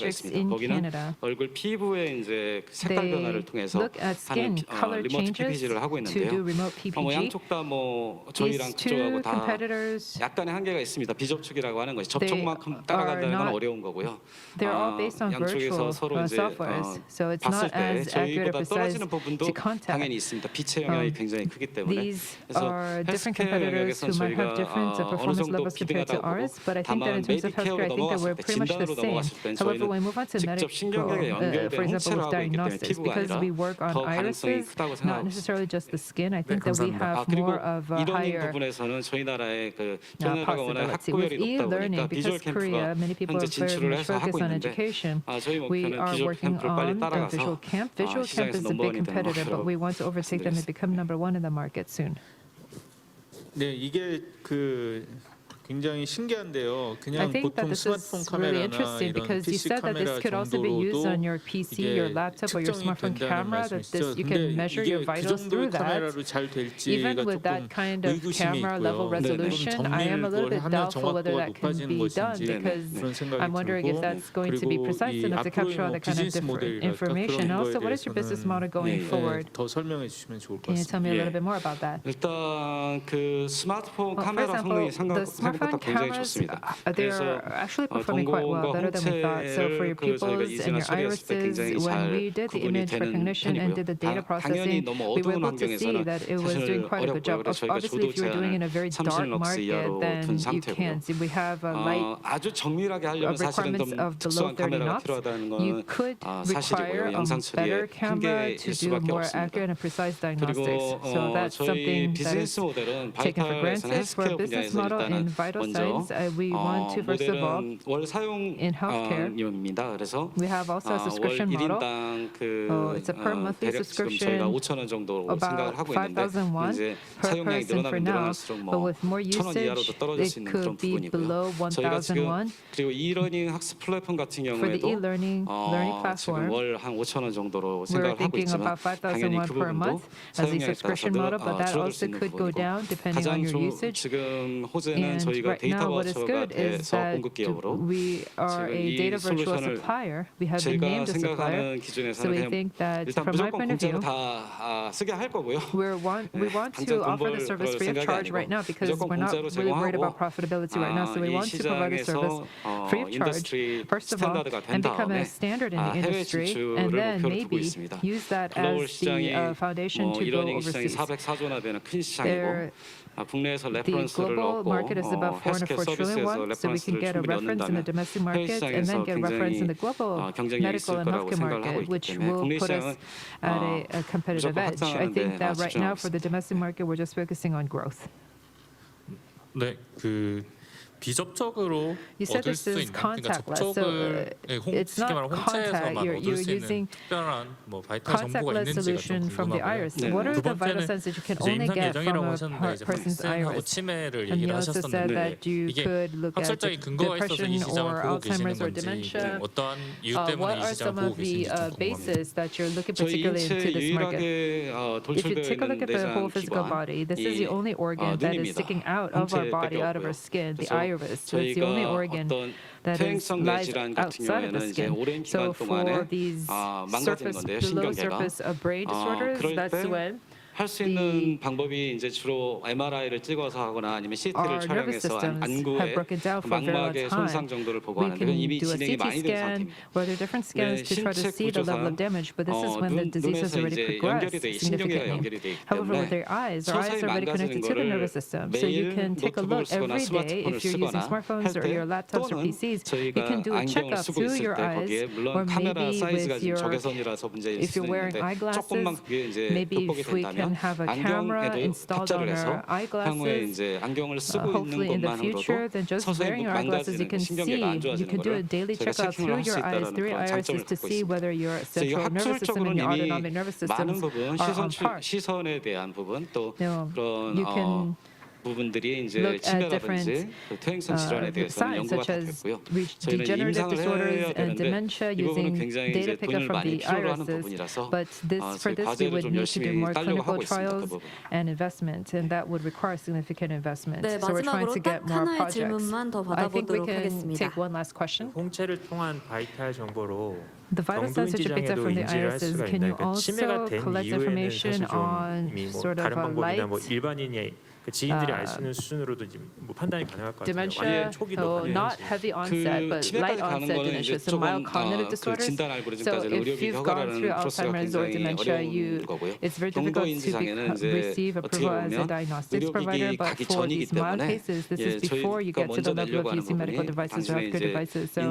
D: projects
J: 있습니다.
D: in
J: 거기는
D: Canada.
J: 얼굴 피부의 이제 그 색깔
D: They
J: 변화를 통해서
D: look at skin
J: 하는
D: color
J: 리모트
D: changes
J: PPG를 하고
D: to do
J: 있는데요.
D: remote
J: 뭐
D: PPG.
J: 양쪽 다 뭐 저희랑
D: These
J: 그쪽하고
D: two
J: 다
D: competitors,
J: 약간의 한계가 있습니다. 비접촉이라고 하는 것이
D: They
J: 접촉만큼 따라간다는 건
D: are not-
J: 어려운 거고요.
D: they're all based on
J: 양쪽에서
D: virtual
J: 서로 이제
D: softwares, so it's
J: 봤을
D: not
J: 때
D: as accurate or
J: 저희보다
D: precise
J: 떨어지는 부분도
D: to contact.
J: 당연히 있습니다. 빛의 영향이 굉장히 크기 때문에.
D: These
J: 그래서
D: are different
J: 헬스케어
D: competitors
J: 영역에서
D: who might have
J: 저희가
D: different
J: 어느
D: performance
J: 정도
D: levels compared to
J: 비등하다고 보고
D: ours, but I think that
J: 다만
D: in terms of
J: 메디케어로
D: healthcare, I think that we're
J: 넘어갔을 때
D: pretty much
J: 질환으로
D: the same.
J: 넘어갔을 땐
D: However, when we
J: 저희는
D: move on to
J: 직접
D: medical,
J: 신경계에 연결된
D: for example,
J: 홍채를
D: with
J: 하고 있기 때문에
D: diagnostics,
J: 피부가
D: because
J: 아니라
D: we work on
J: 더 가능성이
D: irises,
J: 크다고
D: not
J: 생각하고 있습니다.
D: necessarily just the skin. I think that we have
J: 그리고
D: more of a
J: 이런
D: higher
J: 부분에서는 저희 나라의 저희 나라가 워낙
D: possibility. With
J: 학구열이 높다
D: e-learning,
J: 보니까
D: because
J: 비주얼
D: Korea,
J: 캠프가
D: many people
J: 현재
D: are very
J: 진출을
D: much
J: 해서 하고
D: focused on
J: 있는데
D: education.
J: 저희
D: We
J: 목표는
D: are
J: 비주얼
D: working
J: 캠프를 빨리
D: on the
J: 따라가서
D: visual camp. Visual camp
J: 시장에서
D: is a big
J: 넘버원이 되는
D: competitor, but
J: 목표로
D: we want to overtake them and become number one in the market soon.
G: 네, 이게 굉장히 신기한데요.
D: I
G: 그냥
D: think that
G: 보통
D: this
G: 스마트폰
D: is really
G: 카메라나
D: interesting
G: 이런
D: because you
G: PC
D: said that this
G: 카메라
D: could also be used on your PC, your
G: 이게
D: laptop, or your
G: 측정이
D: smartphone
G: 된다는
D: camera. That
G: 말씀이시죠.
D: this you
G: 근데
D: can measure your
G: 이게 그
D: vitals through
G: 정도의
D: that.
G: 카메라로 잘 될지가
D: Even with
G: 조금
D: that kind of
G: 의구심이
D: camera level
G: 있고요.
D: resolution, I am a little bit doubtful whether that can be done because
G: 그런 생각이
D: I'm wondering if
G: 들고
D: that's going to be
G: 그리고
D: precise
G: 이
D: enough to
G: 앞으로의
D: capture all
G: 뭐
D: that kind of
G: 비즈니스
D: different
G: 모델이랄까
D: information.
G: 그런
D: Also,
G: 거에
D: what is your business model
G: 대해서는
D: going forward?
G: 더 설명해 주시면 좋을 것
D: Can you
G: 같습니다.
D: tell me a little bit more about that?
J: 일단 그 스마트폰
D: For
J: 카메라
D: example,
J: 성능이
D: the
J: 생각보다
D: smartphone
J: 굉장히
D: cameras,
J: 좋습니다.
D: they
J: 그래서
D: are actually performing quite well, better than we thought. So for your pupils and your irises, when we did the image recognition and did the data processing, we were able to see that it was doing quite a good job. Obviously, if you're doing it in a very dark market, then you can't. We have a light
J: 아주 정밀하게 하려면 사실은
D: requirements
J: 좀
D: of below
J: 특수한
D: 30
J: 카메라가
D: knots.
J: 필요하다는
D: You
J: 건
D: could
J: 사실이고요.
D: require
J: 영상
D: a better
J: 처리에
D: camera
J: 한계일
D: to do
J: 수밖에
D: more
J: 없습니다.
D: accurate and precise
J: 그리고
D: diagnostics. So that's
J: 저희
D: something that
J: 비즈니스
D: is
J: 모델은
D: taken for
J: 바이탈에서는
D: granted. For
J: 헬스케어
D: a business
J: 분야에서
D: model in
J: 일단은
D: vital
J: 먼저
D: signs, we want to first of all,
J: 모델은 월
D: in healthcare,
J: 사용료입니다. 그래서
D: we have also a
J: 월
D: subscription model.
J: 1인당
D: it's a per monthly
J: 대략 지금
D: subscription,
J: 저희가 5,000원 정도 생각을
D: about
J: 하고 있는데
D: 5,000 won
J: 이제
D: per
J: 사용량이
D: person for
J: 늘어나면
D: now.
J: 늘어날수록
D: But
J: 뭐
D: with more
J: 1,000원 이하로도
D: usage,
J: 떨어질 수
D: it
J: 있는 그런
D: could be
J: 부분이고요.
D: below
J: 저희가
D: 1,000
J: 지금
D: won.
J: 그리고 이러닝 학습 플랫폼 같은
D: For the
J: 경우에도
D: e-learning learning
J: 지금
D: platform,
J: 월 한 5,000원 정도로
D: we're
J: 생각을 하고
D: thinking
J: 있지만
D: about 5,000
J: 당연히
D: won
J: 그
D: per
J: 부분도
D: month as a
J: 사용량에 따라서
D: subscription model, but that
J: 줄어들 수
D: also
J: 있는
D: could go
J: 부분이고
D: down depending on
J: 가장
D: your usage.
J: 지금 호재는
D: And
J: 저희가
D: right
J: 데이터
D: now, what is
J: 바우처가
D: good is
J: 돼서
D: that
J: 공급 기업으로
D: we are
J: 지금
D: a
J: 이
D: data virtual
J: 솔루션을
D: supplier. We have been
J: 제가
D: named a supplier.
J: 생각하는
D: So
J: 기준에서는
D: we
J: 그냥
D: think that
J: 일단
D: from my
J: 무조건
D: point of view,
J: 공짜로 다 쓰게 할 거고요.
D: we want
J: 당장
D: to
J: 돈
D: offer the
J: 벌
D: service free of
J: 생각이
D: charge
J: 아니고
D: right now because
J: 무조건
D: we're not
J: 공짜로
D: really worried
J: 제공하고
D: about profitability right now. So we
J: 이
D: want to provide the service
J: 시장에서
D: free of charge,
J: 인더스트리
D: first of all,
J: 스탠다드가 된
D: and become
J: 다음에
D: a standard in the
J: 해외
D: industry,
J: 진출을
D: and then
J: 목표로 두고
D: maybe
J: 있습니다.
D: use that
J: 글로벌
D: as
J: 시장이
D: the foundation to go
J: 이러닝 시장이
D: overseas.
J: 404조나 되는 큰
D: There,
J: 시장이고 국내에서
D: the
J: 레퍼런스를
D: global
J: 얻고
D: market is about 4
J: 헬스케어
D: 4 trillion
J: 서비스에서
D: won, so we can
J: 레퍼런스를
D: get a
J: 충분히
D: reference in the
J: 얻는다면
D: domestic
J: 해외
D: market and then
J: 시장에서
D: get reference in the
J: 굉장히
D: global
J: 경쟁력이
D: medical
J: 있을
D: and
J: 거라고
D: healthcare
J: 생각을 하고
D: market,
J: 있기
D: which
J: 때문에
D: will
J: 국내
D: put us
J: 시장은
D: at a competitive
J: 무조건
D: edge. I think
J: 확장하는데
D: that right now for
J: 집중하고
D: the domestic market, we're just focusing on growth.
F: 네, 그 비접촉으로
D: You said
F: 얻을
D: this
F: 수
D: is
F: 있는 그러니까
D: contactless, so
F: 접촉을
D: it's
F: 쉽게
D: not
F: 말하면 홍채에서만
D: contact.
F: 얻을
D: You're
F: 수 있는
D: using
F: 특별한 뭐 바이탈 정보가
D: contactless
F: 있는지가 좀
D: solution from the
F: 궁금하고요.
D: iris.
J: 네.
D: What are
F: 두
D: the vital
F: 번째는
D: signs that you can
F: 이제
D: only
F: 임상
D: get
F: 예정이라고
D: from a
F: 하셨는데 이제
D: person's
F: 발생하고
D: iris?
F: 치매를
D: And you
F: 얘기를
D: also said
F: 하셨었는데
D: that you
F: 이게
D: could look at
F: 학술적인 근거가 있어서 이
D: depression
F: 시장을
D: or
F: 보고 계시는
D: Alzheimer's or
F: 건지
D: dementia.
F: 어떠한 이유
D: What
F: 때문에 이
D: are
F: 시장을
D: some
F: 보고
D: of the
F: 계신지 좀 궁금합니다.
D: bases that you're looking
J: 저희
D: particularly
J: 인체
D: into this market?
J: 유일하게
D: If you
J: 돌출되어
D: take a look
J: 있는
D: at the whole
J: 내장
D: physical
J: 기관
D: body, this is the only organ that is
J: 눈입니다.
D: sticking out of our body, out of our skin, the iris. So it's the only
J: 저희가
D: organ
J: 어떤
D: that is
J: 퇴행성
D: lies
J: 뇌질환 같은
D: outside of the
J: 경우에는 이제
D: skin.
J: 오랜
D: So
J: 기간 동안에
D: for these
J: 망가지는
D: surface,
J: 건데요.
D: below
J: 신경계가
D: surface of brain disorders,
J: 그럴
D: that's
J: 때
D: when
J: 할 수 있는 방법이 이제 주로 MRI를 찍어서 하거나 아니면 CT를
D: our nervous
J: 촬영해서
D: systems have
J: 안구의
D: broken down for a very long
J: 망막의 손상
D: time.
J: 정도를 보고
D: We
J: 하는데
D: can
J: 그건 이미
D: do a
J: 진행이
D: CT
J: 많이 된
D: scan,
J: 상태입니다.
D: where there are different scans to try to
J: 신체
D: see the level
J: 구조상
D: of damage, but this is when the disease has
J: 눈에서
D: already
J: 이제
D: progressed
J: 연결이 돼 신경계가
D: significantly.
J: 연결이 돼 있기
D: However, with
J: 때문에
D: their eyes are
J: 서서히
D: already connected
J: 망가지는
D: to the
J: 거를
D: nervous system. So you
J: 매일
D: can take a look
J: 노트북을 쓰거나
D: every day
J: 스마트폰을
D: if you're using
J: 쓰거나
D: smartphones or your
J: 할 때
D: laptops or
J: 또는
D: PCs. You
J: 저희가
D: can do a
J: 안경을
D: checkup
J: 쓰고
D: through
J: 있을
D: your
J: 때
D: eyes,
J: 거기에
D: or
J: 물론 카메라
D: maybe
J: 사이즈가
D: with
J: 지금
D: your,
J: 적외선이라서 문제일
D: if
J: 수도
D: you're wearing
J: 있는데 조금만
D: eyeglasses,
J: 그게 이제
D: maybe
J: 극복이
D: if we can
J: 된다면
D: have a camera
J: 안경에도
D: installed on
J: 탑재를 해서
D: our
J: 향후에
D: eyeglasses.
J: 이제 안경을 쓰고 있는
D: Hopefully in the future,
J: 것만으로도
D: then just
J: 서서히
D: wearing your eyeglasses, you
J: 망가지는
D: can see,
J: 신경계가 안
D: you
J: 좋아지는
D: can do a
J: 거를
D: daily
J: 저희가
D: checkup
J: 체킹을
D: through
J: 할 수
D: your eyes,
J: 있다는
D: through your
J: 그런
D: irises
J: 장점을
D: to
J: 갖고
D: see
J: 있습니다.
D: whether your
J: 그래서 이
D: central nervous system and
J: 학술적으로는
D: your
J: 이미
D: autonomic nervous
J: 많은
D: systems
J: 부분
D: are on par.
J: 시선에 대한 부분 또
D: No,
J: 그런
D: you can
J: 부분들이 이제
D: look at
J: 치매라든지
D: different
J: 그 퇴행성 질환에 대해서는
D: signs
J: 연구가
D: such
J: 다
D: as
J: 됐고요.
D: degenerative
J: 저희는 임상을
D: disorders
J: 해야
D: and
J: 되는데
D: dementia
J: 이 부분은
D: using
J: 굉장히
D: data
J: 이제
D: pickup
J: 돈을
D: from
J: 많이
D: the
J: 필요로 하는
D: irises.
J: 부분이라서
D: But for
J: 저희
D: this, we
J: 과제를
D: would
J: 좀
D: need to do
J: 열심히
D: more
J: 따려고
D: clinical
J: 하고 있습니다. 그
D: trials
J: 부분.
D: and investment, and that would require significant investment.
A: 네,
D: So we're trying
A: 마지막으로
D: to get
A: 딱
D: more
A: 하나의
D: projects.
A: 질문만 더
D: I think we
A: 받아보도록
D: can
A: 하겠습니다.
D: take one last question.
H: 홍채를 통한 바이탈 정보로
D: The vital signs that you picked up
H: 경도인지
D: from the
H: 장애도 인지를 할
D: irises,
H: 수가
D: can you
H: 있나요? 그러니까 치매가
D: also
H: 된
D: collect
H: 이후에는
D: information
H: 사실 좀
D: on
H: 이미 뭐
D: sort of
H: 다른
D: a
H: 방법이나
D: light
H: 뭐 일반인이 그 지인들이 알 수 있는 수준으로도 이제 뭐 판단이 가능할 것 같아요.
D: Dementia,
H: 완전 초기도
D: so
H: 가능한지.
D: not heavy onset,
J: 그
D: but
J: 치매까지
D: light
J: 가는
D: onset
J: 거는
D: dementia,
J: 이제
D: so mild
J: 조금
D: cognitive
J: 그
D: disorders.
J: 진단
D: So
J: 알고리즘까지는
D: if
J: 의료기
D: you've gone
J: 허가라는
D: through
J: 프로세스가
D: Alzheimer's or
J: 굉장히
D: dementia,
J: 어려운 거고요.
D: it's very difficult
J: 경도인지
D: to
J: 장애는 이제
D: receive
J: 어떻게
D: approval as a
J: 보면
D: diagnostics provider,
J: 의료기기
D: but
J: 가기
D: for
J: 전이기
D: these mild
J: 때문에
D: cases, this is before you
J: 저희가
D: get to
J: 먼저
D: the level
J: 내려고
D: of
J: 하는
D: using medical
J: 부분이
D: devices or
J: 당신의
D: healthcare
J: 이제
D: devices. So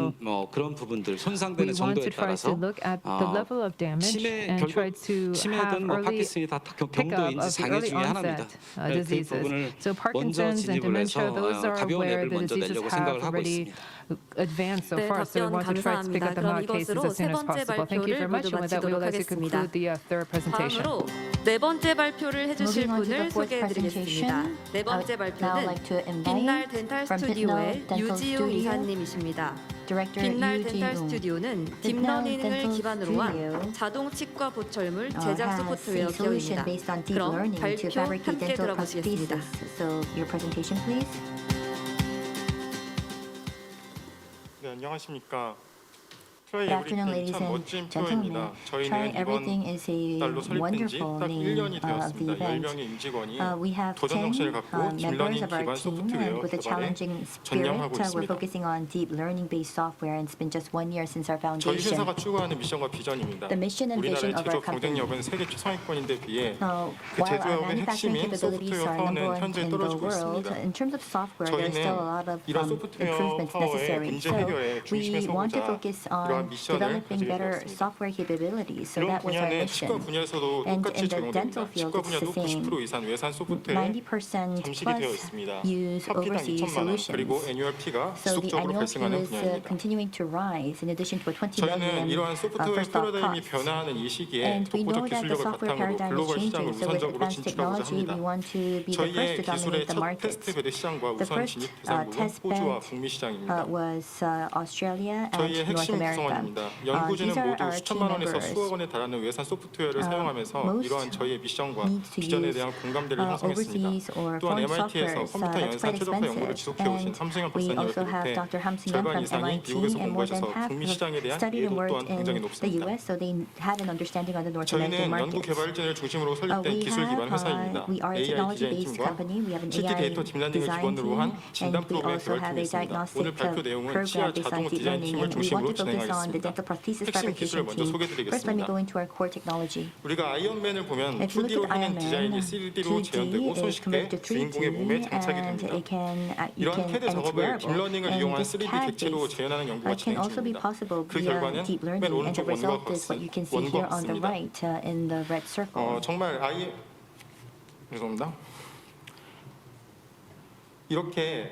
J: 그런 부분들
D: we
J: 손상되는
D: want
J: 정도에
D: to try to
J: 따라서
D: look at the level of damage
J: 치매
D: and try
J: 결국
D: to have
J: 치매든 뭐
D: early
J: 파킨슨이 다
D: pickup
J: 경도인지
D: of the
J: 장애
D: early
J: 중에 하나입니다.
D: onset
J: 그
D: diseases.
J: 부분을
D: So
J: 먼저
D: Parkinson's and
J: 진입을
D: dementia,
J: 해서
D: those are
J: 가벼운
D: where
J: 앱을
D: the
J: 먼저
D: diseases
J: 내려고
D: have
J: 생각을 하고
D: already
J: 있습니다.
D: advanced so
A: 네,
D: far. So we
A: 답변
D: want to try to pick up the
A: 감사합니다.
D: mild
A: 그럼
D: cases
A: 이것으로
D: as soon
A: 세
D: as
A: 번째
D: possible. Thank you very
A: 발표를
D: much.
A: 모두
D: And with that, we would like to
A: 마치도록
D: conclude the third presentation.
A: 다음으로 네 번째 발표를 해주실
B: Moving on to the
A: 분을
B: fourth
A: 소개해드리겠습니다.
B: presentation,
A: 네 번째
B: I would now
A: 발표는
B: like to invite
A: 빛날 덴탈
B: from
A: 스튜디오의
B: Pitnell Dental
A: 유지용
B: Studio,
A: 이사님이십니다.
B: Director
A: 빛날
B: Yoo
A: 덴탈
B: Ji-woong.
A: 스튜디오는
B: Pitnell
A: 딥러닝을
B: Dental
A: 기반으로
B: Studio
A: 한 자동 치과 보철물
B: has
A: 제작
B: a
A: 소프트웨어
B: solution
A: 기업입니다.
B: based on deep
A: 그럼
B: learning to
A: 발표
B: fabricate
A: 함께
B: dental
A: 들어보시겠습니다.
B: prosthesis. So your presentation, please.
K: 네, 안녕하십니까.
B: Good
K: 트라이
B: afternoon,
K: 에브리띵
B: ladies
K: 참
B: and
K: 멋진
B: gentlemen.
K: 표어입니다.
B: Try
K: 저희는
B: Everything
K: 이번
B: is a
K: 달로 설립된 지
B: wonderful
K: 딱 1년이
B: name of the
K: 되었습니다.
B: event.
K: 10명의 임직원이
B: We have
K: 도전
B: 10
K: 정신을 갖고
B: members
K: 딥러닝
B: of our
K: 기반
B: team, and
K: 소프트웨어
B: with a
K: 개발에
B: challenging
K: 전념하고
B: spirit, we're
K: 있습니다.
B: focusing on deep learning-based software, and it's been just 1 year since our
K: 저희
B: foundation.
K: 회사가 추구하는 미션과 비전입니다.
B: The mission and vision
K: 우리나라의
B: of our
K: 제조업
B: company.
K: 경쟁력은 세계 최상위권인데 비해
B: Now,
K: 그
B: while our
K: 제조업의
B: manufacturing
K: 핵심인
B: capabilities
K: 소프트웨어
B: are
K: 파워는
B: number one
K: 현재
B: in the
K: 떨어지고
B: world,
K: 있습니다.
B: in terms of software, there's still a lot of
K: 이런 소프트웨어
B: improvements
K: 파워의
B: necessary.
K: 문제
B: So
K: 해결에 중심에
B: we want to
K: 서고자
B: focus
K: 이러한
B: on
K: 미션을
B: developing
K: 가지게
B: better
K: 되었습니다.
B: software capabilities. So
K: 이런
B: that was our
K: 분야는 치과
B: mission.
K: 분야에서도
B: And
K: 똑같이
B: in the dental
K: 적용됩니다.
B: field,
K: 치과
B: it's
K: 분야도
B: the same.
K: 90% 이상 외산 소프트웨어에
B: 90%
K: 잠식이 되어
B: plus
K: 있습니다.
B: use
K: 합기당
B: overseas
K: 2천만 원 그리고
B: solutions.
K: 애뉴얼 피가
B: So the
K: 지속적으로
B: annual fee
K: 발생하는
B: is
K: 분야입니다.
B: continuing to rise in addition to a 20
K: 저희는
B: million
K: 이러한 소프트웨어
B: for stock
K: 패러다임이
B: costs.
K: 변화하는 이 시기에
B: And we know
K: 독보적
B: that the
K: 기술력을
B: software
K: 바탕으로
B: paradigm is
K: 글로벌 시장을
B: changing. So with
K: 우선적으로
B: advanced
K: 진출하고자
B: technology,
K: 합니다.
B: we want to be the
K: 저희의
B: first to
K: 기술의
B: dominate the
K: 첫
B: market.
K: 테스트 베드 시장과
B: The
K: 우선
B: first
K: 진입 대상국은
B: test
K: 호주와
B: bed
K: 북미 시장입니다.
B: was Australia
K: 저희의
B: and North
K: 핵심
B: America.
K: 구성원입니다. 연구진은
B: These are
K: 모두
B: our
K: 수천만
B: team
K: 원에서
B: members.
K: 수억 원에 달하는 외산 소프트웨어를 사용하면서
B: most
K: 이러한 저희의 미션과
B: need to
K: 비전에
B: use,
K: 대한 공감대를 형성했습니다.
B: overseas or
K: 또한
B: foreign
K: MIT에서
B: softwares.
K: 컴퓨터
B: That's
K: 연산
B: quite
K: 최적화 연구를
B: expensive.
K: 지속해오신
B: And
K: 함승현
B: we
K: 박사님을
B: also have
K: 비롯해
B: Dr. Hamsingham
K: 절반
B: from
K: 이상이
B: MIT,
K: 미국에서
B: and more than
K: 공부하셔서
B: half
K: 북미 시장에 대한
B: studied and
K: 이해도 또한
B: worked in
K: 굉장히
B: the
K: 높습니다.
B: US, so they had an understanding of the North American
K: 저희는 연구
B: market.
K: 개발진을 중심으로 설립된
B: We
K: 기술 기반 회사입니다.
B: we are a
K: AI
B: technology-based
K: 디자인 팀과
B: company. We have an
K: 실제
B: AI
K: 데이터 딥러닝을
B: design
K: 기본으로
B: team,
K: 한 진단
B: and we
K: 프로그램
B: also have
K: 개발팀이
B: a
K: 있습니다.
B: diagnostic
K: 오늘 발표 내용은 치아
B: program based
K: 자동
B: on deep
K: 디자인
B: learning,
K: 팀을
B: and we
K: 중심으로
B: want to focus on the
K: 진행하겠습니다.
B: dental prosthesis
K: 핵심 기술을
B: fabrication
K: 먼저
B: team. First, let me
K: 소개드리겠습니다.
B: go into our core technology.
K: 우리가 아이언맨을 보면
B: If you look
K: 2D로
B: at
K: 하는
B: Iron
K: 디자인이
B: Man,
K: 3D로
B: 2D
K: 재현되고
B: is
K: 손쉽게
B: converted to
K: 주인공의 몸에
B: 3D,
K: 장착이
B: and
K: 됩니다.
B: you
K: 이러한
B: can
K: CAD
B: and it's
K: 작업을
B: wearable.
K: 딥러닝을
B: And
K: 이용한
B: this
K: 3D 객체로
B: CAD-based
K: 재현하는 연구가
B: can
K: 진행
B: also be
K: 중입니다.
B: possible
K: 그
B: via
K: 결과는
B: deep
K: 맨
B: learning, and the
K: 오른쪽 원과
B: result is what you can see
K: 원과
B: here on the
K: 같습니다.
B: right in the red circle.
K: 정말 죄송합니다. 이렇게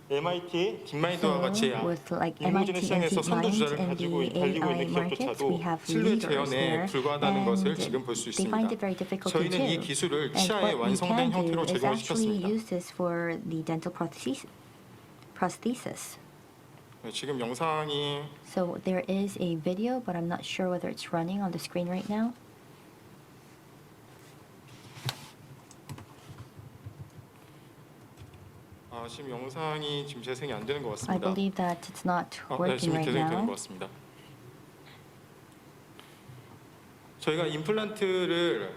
K: MIT 딥마인드와 같이
B: with like
K: 인공지능
B: MIT and
K: 시장에서 선도
B: DeepMind
K: 주자를
B: and
K: 가지고
B: the
K: 달리고
B: AI
K: 있는
B: markets,
K: 기업조차도
B: we have
K: 실루엣
B: leaders
K: 재현에
B: there,
K: 불과하다는 것을
B: and
K: 지금 볼 수
B: they
K: 있습니다.
B: find it very difficult to
K: 저희는 이
B: do.
K: 기술을
B: And
K: 치아의
B: what we
K: 완성된
B: can do
K: 형태로
B: is
K: 적용을
B: actually
K: 시켰습니다.
B: use this for the dental prosthesis.
K: 네, 지금 영상이
B: So there is a video, but I'm not sure whether it's running on the screen right now.
K: 지금 영상이 지금 재생이 안 되는 것
B: I
K: 같습니다.
B: believe that it's not
K: 네,
B: working
K: 지금
B: right
K: 재생이 되는
B: now.
K: 것 같습니다. 저희가 임플란트를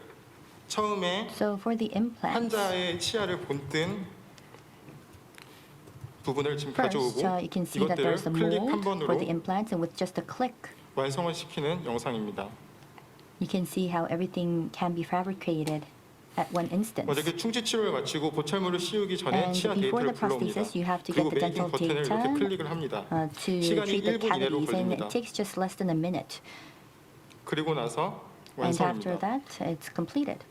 K: 처음에
B: So for the implants,
K: 환자의 치아를 본뜬 부분을 지금
B: first
K: 가져오고
B: you can see that
K: 이것들을
B: there's a
K: 클릭 한
B: mold for
K: 번으로
B: the implants, and with just a click,
K: 완성을 시키는 영상입니다.
B: you can see how everything can be fabricated at one instance.
K: 먼저 그 충치 치료를 마치고 보철물을 씌우기 전에
B: And
K: 치아
B: before
K: 데이터를
B: the
K: 불러옵니다.
B: prosthesis, you have to
K: 그리고
B: get the
K: 메이킹
B: dental
K: 버튼을 이렇게
B: data
K: 클릭을 합니다.
B: to
K: 시간이
B: treat the
K: 1분 이내로
B: cavities, and
K: 걸립니다.
B: it takes just less than a minute.
K: 그리고 나서
B: And after
K: 완성입니다.
B: that, it's completed.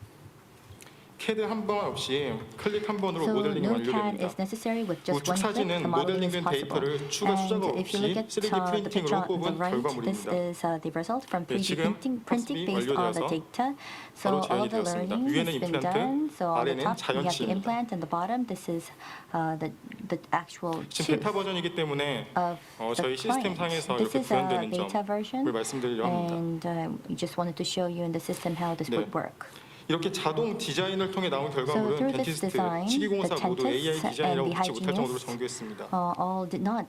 K: CAD 한 번 없이 클릭 한 번으로
B: So
K: 모델링이
B: no CAD
K: 완료됩니다.
B: is necessary. With just
K: 우측
B: one click, the
K: 사진은
B: modeling is
K: 모델링된
B: possible.
K: 데이터를 추가 수작업
B: And if you look
K: 없이
B: at
K: 3D
B: the picture
K: 프린팅으로
B: on the
K: 뽑은
B: right, this
K: 결과물입니다.
B: is the result from
K: 네,
B: 3D
K: 지금
B: printing based on the
K: 완료되어서
B: data. So
K: 바로
B: all
K: 재현이
B: the
K: 되었습니다.
B: learning
K: 위에는
B: has been
K: 임플란트,
B: done. So on the
K: 아래는
B: top, we have the
K: 자연치입니다.
B: implant, and the bottom, this is the actual
K: 지금
B: tooth
K: 베타 버전이기 때문에
B: of
K: 저희
B: the
K: 시스템
B: client.
K: 상에서
B: This
K: 이렇게
B: is a
K: 구현되는
B: beta version,
K: 점을 말씀드리려 합니다.
B: and we just wanted to show you in the system how this
K: 네.
B: would work.
K: 이렇게 자동 디자인을 통해 나온
B: So
K: 결과물은
B: through this
K: 덴티스트,
B: design,
K: 치기공사
B: the
K: 모두 AI
B: dentists
K: 디자인이라고
B: and the
K: 붙지 못할 정도로
B: hygienists
K: 정교했습니다.
B: all did not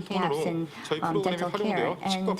B: big gaps
K: 통으로
B: in
K: 저희 프로그램이
B: dental care,
K: 활용되어 치과
B: and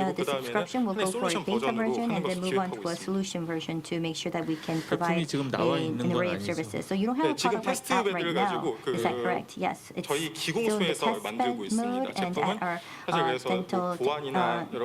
K: 그리고
B: the
K: 그다음에는
B: subscription will
K: 하나의
B: go for a
K: 솔루션
B: beta
K: 버전으로
B: version
K: 하는
B: and then
K: 것을
B: move on
K: 기획하고
B: to a
K: 있습니다.
B: solution version to make sure that we can provide
G: 지금 나와 있는
B: an
G: 건
B: array of
G: 아니죠.
B: services. So you don't have a
K: 지금
B: product like
K: 테스트
B: that right
K: 베드를
B: now.
K: 가지고
B: Is that correct? Yes. It's
K: 저희
B: still in the
K: 기공소에서
B: test
K: 만들고
B: bed
K: 있습니다.
B: mode and
K: 제품은
B: at our
K: 사실 그래서
B: dental
K: 보안이나 여러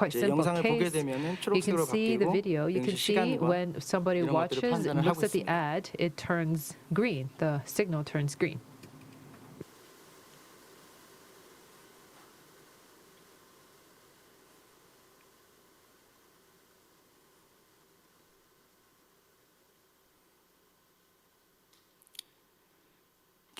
D: quite
L: 이제
D: simple
L: 영상을 보게
D: case.
L: 되면은
D: You can
L: 초록색으로
D: see the
L: 바뀌고
D: video. You can
L: 응시
D: see
L: 시간과
D: when somebody
L: 이런 것들을
D: watches and
L: 판단을
D: looks
L: 하고
D: at the
L: 있습니다.
D: ad, it turns green. The signal turns green.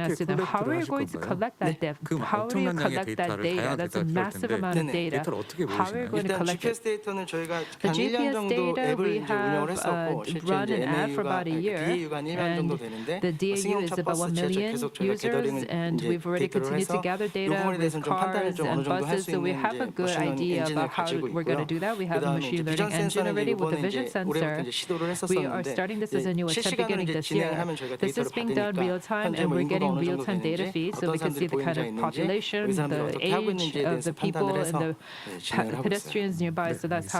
D: as to them, how are you going to collect that data?
M: 그
D: How do you
M: 엄청난 양의
D: collect that
M: 데이터를
D: data?
M: 다양한
D: That's a
M: 데이터를
D: massive
M: 필요할
D: amount of
L: 텐데
D: data.
M: 데이터를 어떻게
D: How are you
M: 모으시나요?
D: going to
L: 일단
D: collect
L: GPS
D: it?
L: 데이터는 저희가
D: The
L: 한 1년
D: GPS
L: 정도
D: data
L: 앱을
D: we
L: 이제 운영을
D: have
L: 했었고 실제
D: run
L: 이제
D: an app for
L: MAU가
D: about a year,
L: DAU가 한 1만 정도
D: and
L: 되는데
D: the DAU
L: 승용차
D: is about
L: 버스
D: 1
L: 지하철
D: million
L: 계속 저희가
D: users,
L: 게더링을
D: and
L: 이제
D: we've already
L: 데이터를
D: continued
L: 해서
D: to gather
L: 이
D: data
L: 부분에
D: with
L: 대해서는 좀 판단을
D: cars
L: 좀 어느
D: and
L: 정도 할
D: buses,
L: 수
D: so we
L: 있는
D: have a
L: 이제
D: good
L: 머신러닝
D: idea
L: 엔진을
D: about how
L: 가지고
D: we're going
L: 있고요.
D: to do that. We have a
L: 그다음에
D: machine
L: 이제
D: learning
L: 비전
D: engine
L: 센서는
D: already with a
L: 이번에
D: vision
L: 이제 올해부터
D: sensor.
L: 이제 시도를
D: We are
L: 했었었는데
D: starting this as a new attempt
L: 실시간으로
D: beginning
L: 이제
D: this year.
L: 진행을 하면 저희가
D: This
L: 데이터를
D: is being done
L: 받으니까
D: real time,
L: 현재
D: and
L: 뭐
D: we're
L: 인구가
D: getting
L: 어느
D: real
L: 정도
D: time data
L: 되는지
D: feeds, so
L: 어떤
D: we can see
L: 사람들이
D: the kind
L: 보행자
D: of
L: 있는지
D: population,
L: 그 사람들이
D: the
L: 어떻게 하고
D: age
L: 있는지에
D: of
L: 대해서
D: the people,
L: 판단을
D: and
L: 해서
D: the
L: 진행을 하고 있어요.
D: pedestrians nearby. So that's how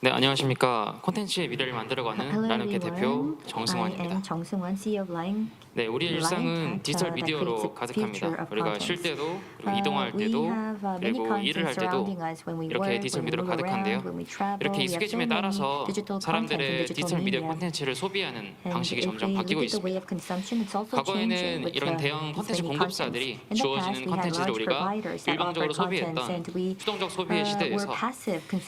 N: 네, 안녕하십니까. 콘텐츠의 미래를 만들어가는
B: Hello
N: 라는캐 대표
B: everyone. I
N: 정승환입니다.
B: am 정승환, CEO of Line.
N: 네, 우리의 일상은 디지털 미디어로 가득합니다. 우리가 쉴 때도, 그리고 이동할 때도, 그리고 일을 할 때도 이렇게 디지털 미디어로 가득한데요. 이렇게 익숙해짐에 따라서 사람들의 디지털 미디어 콘텐츠를 소비하는 방식이 점점 바뀌고 있습니다. 과거에는 이런 대형 콘텐츠 공급사들이 주어지는 콘텐츠를 우리가 일방적으로 소비했던 수동적 소비의 시대에서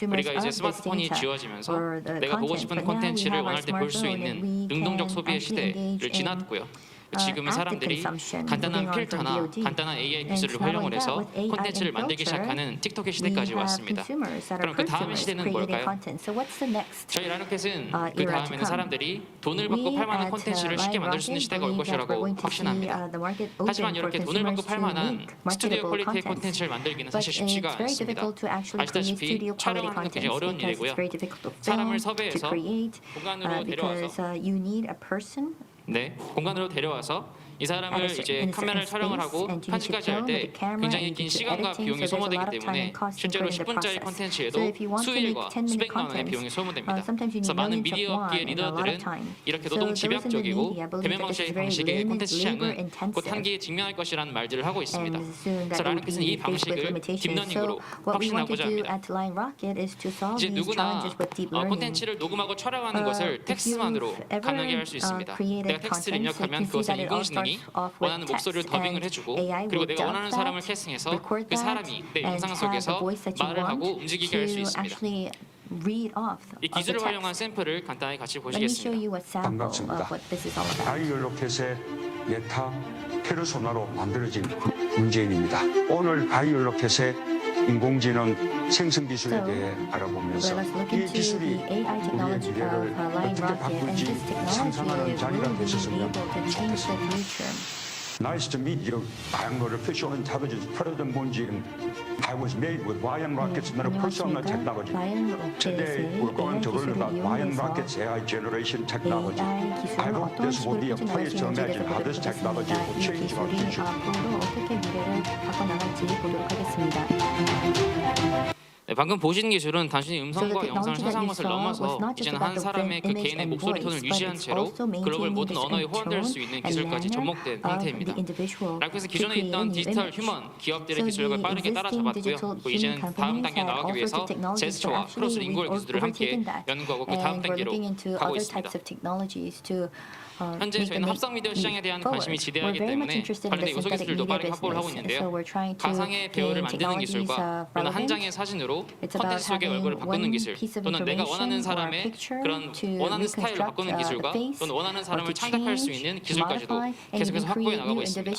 N: 우리가 이제 스마트폰이 쥐어지면서 내가 보고 싶은 콘텐츠를 원할 때 볼 수 있는 능동적 소비의 시대를 지났고요. 지금은 사람들이 간단한 필터나 간단한 AI 기술을 활용을 해서 콘텐츠를 만들기 시작하는 틱톡의 시대까지 왔습니다. 그럼 그 다음의 시대는 뭘까요? 저희 라이언캣은 그 다음에는 사람들이 돈을 받고 팔 만한 콘텐츠를 쉽게 만들 수 있는 시대가 올 것이라고 확신합니다. 하지만 이렇게 돈을 받고 팔 만한 스튜디오 퀄리티의 콘텐츠를 만들기는 사실 쉽지가 않습니다. 아시다시피 촬영하는 건 굉장히 어려운 일이고요. 사람을 섭외해서 공간으로 데려와서 공간으로 데려와서 이 사람을 이제 카메라를 촬영을 하고 편집까지 할 때 굉장히 긴 시간과 비용이 소모되기 때문에 실제로 10분짜리 콘텐츠에도 수일과 수백만 원의 비용이 소모됩니다. 그래서 많은 미디어 업계의 리더들은 이렇게 노동 집약적이고 대면 방식의 콘텐츠 시장은 곧 한계에 직면할 것이라는 말들을 하고 있습니다. 그래서 라이언캣은 이 방식을 딥러닝으로 확신하고자 합니다. 이제 누구나 콘텐츠를 녹음하고 촬영하는 것을 텍스트만으로 가능하게 할 수 있습니다. 내가 텍스트를 입력하면 그것에 인공지능이 원하는 목소리를 더빙을 해주고 그리고 내가 원하는 사람을 캐스팅해서 그 사람이 내 영상 속에서 말을 하고 움직이게 할 수 있습니다. 이 기술을 활용한 샘플을 간단히 같이 보시겠습니다.
K: 반갑습니다. 바이올로켓의 예타 페르소나로 만들어진 문재인입니다. 오늘 바이올로켓의 인공지능 생성 기술에 대해 알아보면서 이 기술이 우리의 미래를 어떻게 바꿀지 상상하는 자리가 되셨으면 좋겠습니다. Nice to meet you. I'm a official intelligence President Moon Jae-in. I was made with Ryan Rocket's metapersonal technology. Today, we're going to learn about Ryan Rocket's AI generation technology. I hope this will be a place to imagine how this technology will change our future.
N: 네, 방금 보신 기술은 단순히 음성과 영상을 생성한 것을 넘어서 이제는 한 사람의 그 개인의 목소리 톤을 유지한 채로 글로벌 모든 언어에 호환될 수 있는 기술까지 접목된 형태입니다. 라이언캣은 기존에 있던 디지털 휴먼 기업들의 기술력을 빠르게 따라잡았고요. 이제는 다음 단계에 나가기 위해서 제스처와 크로스 링구얼 기술을 함께 연구하고 그 다음 단계로 가고 있습니다. 현재 저희는 합성 미디어 시장에 대한 관심이 지대하기 때문에 관련된 요소 기술들도 빠르게 확보를 하고 있는데요. 가상의 배우를 만드는 기술과 또는 한 장의 사진으로 콘텐츠 속의 얼굴을 바꾸는 기술 또는 내가 원하는 사람의 그런 원하는 스타일을 바꾸는 기술과 또는 원하는 사람을 창작할 수 있는 기술까지도 계속해서 확보해 나가고 있습니다.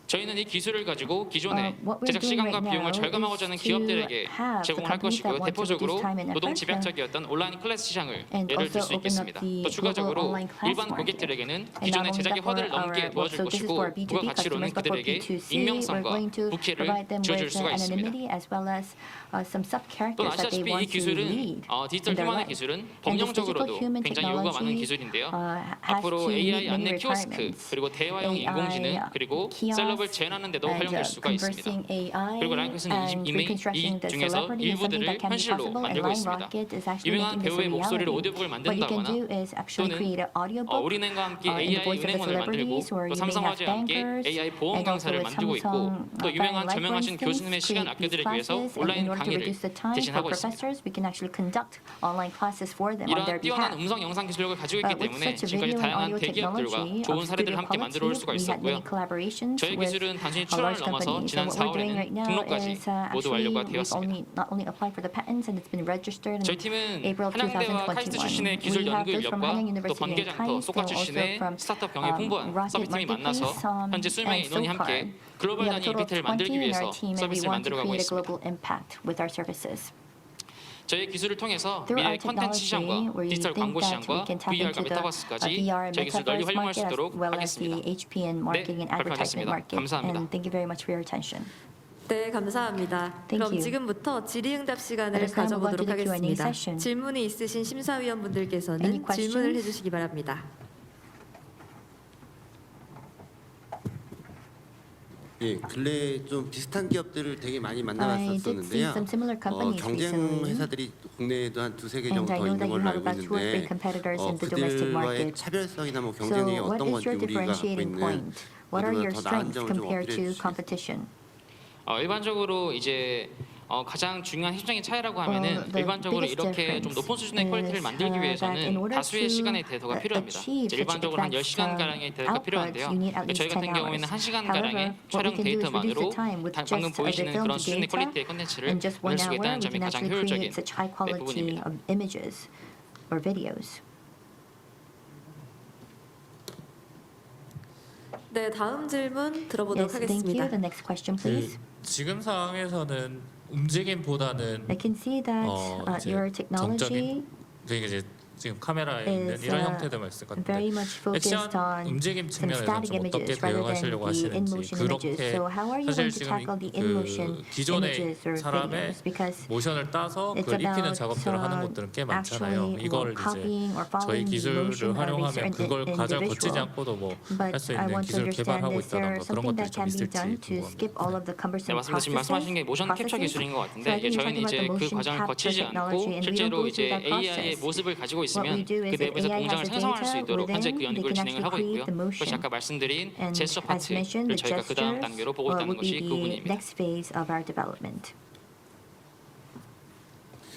N: 저희는 이 기술을 가지고 기존의 제작 시간과 비용을 절감하고자 하는 기업들에게 제공할 것이고요. 대표적으로 노동 집약적이었던 온라인 클래스 시장을 예를 들 수 있겠습니다. 또 추가적으로 일반 고객들에게는 기존의 제작의 허들을 넘게 도와줄 것이고 부가가치로는 그들에게 익명성과 부캐를 지어줄 수가 있습니다. 또 아시다시피 이 기술은 디지털 휴먼의 기술은 법령적으로도 굉장히 요구가 많은 기술인데요. 앞으로 AI 안내 키오스크 그리고 대화형 인공지능 그리고 셀럽을 재현하는 데도 활용될 수가 있습니다. 그리고 라이언캣은 이미 이 중에서 일부들을 현실로 만들고 있습니다. 유명한 배우의 목소리를 오디오북을 만든다거나 또는 우리은행과 함께 AI 은행원을 만들고 또 삼성화재와 함께 AI 보험 강사를 만들고 있고 또 유명한 저명하신 교수님의 시간을 아껴드리기 위해서 온라인 강의를 대신하고 있습니다. 이러한 뛰어난 음성 영상 기술력을 가지고 있기 때문에 지금까지 다양한 대기업들과 좋은 사례들을 함께 만들어 올 수가 있었고요. 저희 기술은 단순히 출원을 넘어서 지난 4월에는 등록까지 모두 완료가 되었습니다. 저희 팀은 한양대와 카이스트 출신의 기술 연구 인력과 또 번개장터, 소카 출신의 스타트업 경영 홍보원 서비스팀이 만나서 현재 수명의 인원이 함께 글로벌 단위 이벤트를 만들기 위해서 서비스를 만들어가고 있습니다. 저희 기술을 통해서 미래의 컨텐츠 시장과 디지털 광고 시장과 VR과 메타버스까지 저희 기술 널리 활용할 수 있도록 하겠습니다. 네, 발표하겠습니다. 감사합니다.
A: 네, 감사합니다. 그럼 지금부터 질의응답 시간을 가져보도록 하겠습니다. 질문이 있으신 심사위원분들께서는 질문을 해주시기 바랍니다.
I: 예, 근래 좀 비슷한 기업들을 되게 많이 만나봤었는데요. 경쟁 회사들이 국내에도 한 두세 개 정도 더 있는 걸로 알고 있는데 그들과의 차별성이나 뭐 경쟁력이 어떤 건지 우리가 갖고 있는 더 나은 점을 좀 어필해 주시겠어요?
N: 일반적으로 이제 가장 중요한 시장의 차이라고 하면은 일반적으로 이렇게 좀 높은 수준의 퀄리티를 만들기 위해서는 다수의 시간의 데이터가 필요합니다. 일반적으로 한 10시간가량의 데이터가 필요한데요. 저희 같은 경우에는 1시간가량의 촬영 데이터만으로 방금 보이시는 그런 수준의 퀄리티의 콘텐츠를 보낼 수 있다는 점이 가장 효율적인 부분입니다.
A: 네, 다음 질문 들어보도록
B: Yes, thank you.
A: 하겠습니다.
B: The next question, please.
F: 지금 상황에서는 움직임보다는
B: I can see that
F: 이제
B: your technology
F: 정적인 그러니까 이제 지금 카메라에 있는
B: is
F: 이런 형태들 말씀
B: very
F: 같은데
B: much focused on
F: 움직임
B: some
F: 측면에서
B: static
F: 좀 어떻게
B: images rather than
F: 대응하시려고
B: the
F: 하시는지
B: in-motion images.
F: 그렇게
B: So how are you
F: 사실
B: going to
F: 지금
B: tackle the in-motion
F: 그 기존의
B: images or
F: 사람의
B: videos? Because
F: 모션을 따서
B: it's
F: 그걸 입히는
B: about
F: 작업들을 하는 곳들은 꽤 많잖아요.
B: actually
F: 이걸 이제
B: copying or
F: 저희
B: following the
F: 기술을
B: motion of
F: 활용하면
B: an
F: 그걸 과정을 거치지
B: individual.
F: 않고도 뭐 할
B: But
F: 수
B: I
F: 있는
B: want to
F: 기술
B: understand
F: 개발하고
B: is there
F: 있다던가 그런
B: something
F: 것들이
B: that
F: 좀
B: can be
F: 있을지
B: done to skip
F: 궁금합니다.
B: all of the
N: 네,
B: cumbersome
N: 맞습니다. 지금 말씀하신 게 모션 캡처 기술인 것 같은데 이게 저희는 이제 그 과정을 거치지 않고 실제로 이제 AI의 모습을 가지고 있으면 그 내부에서 동작을 생성할 수 있도록 현재 그 연구를 진행을 하고 있고요. 그것이 아까 말씀드린 제스처 파트를 저희가 그 다음 단계로 보고 있다는
B: would be
N: 것이 그
B: the
N: 부분입니다.
B: next phase of our development.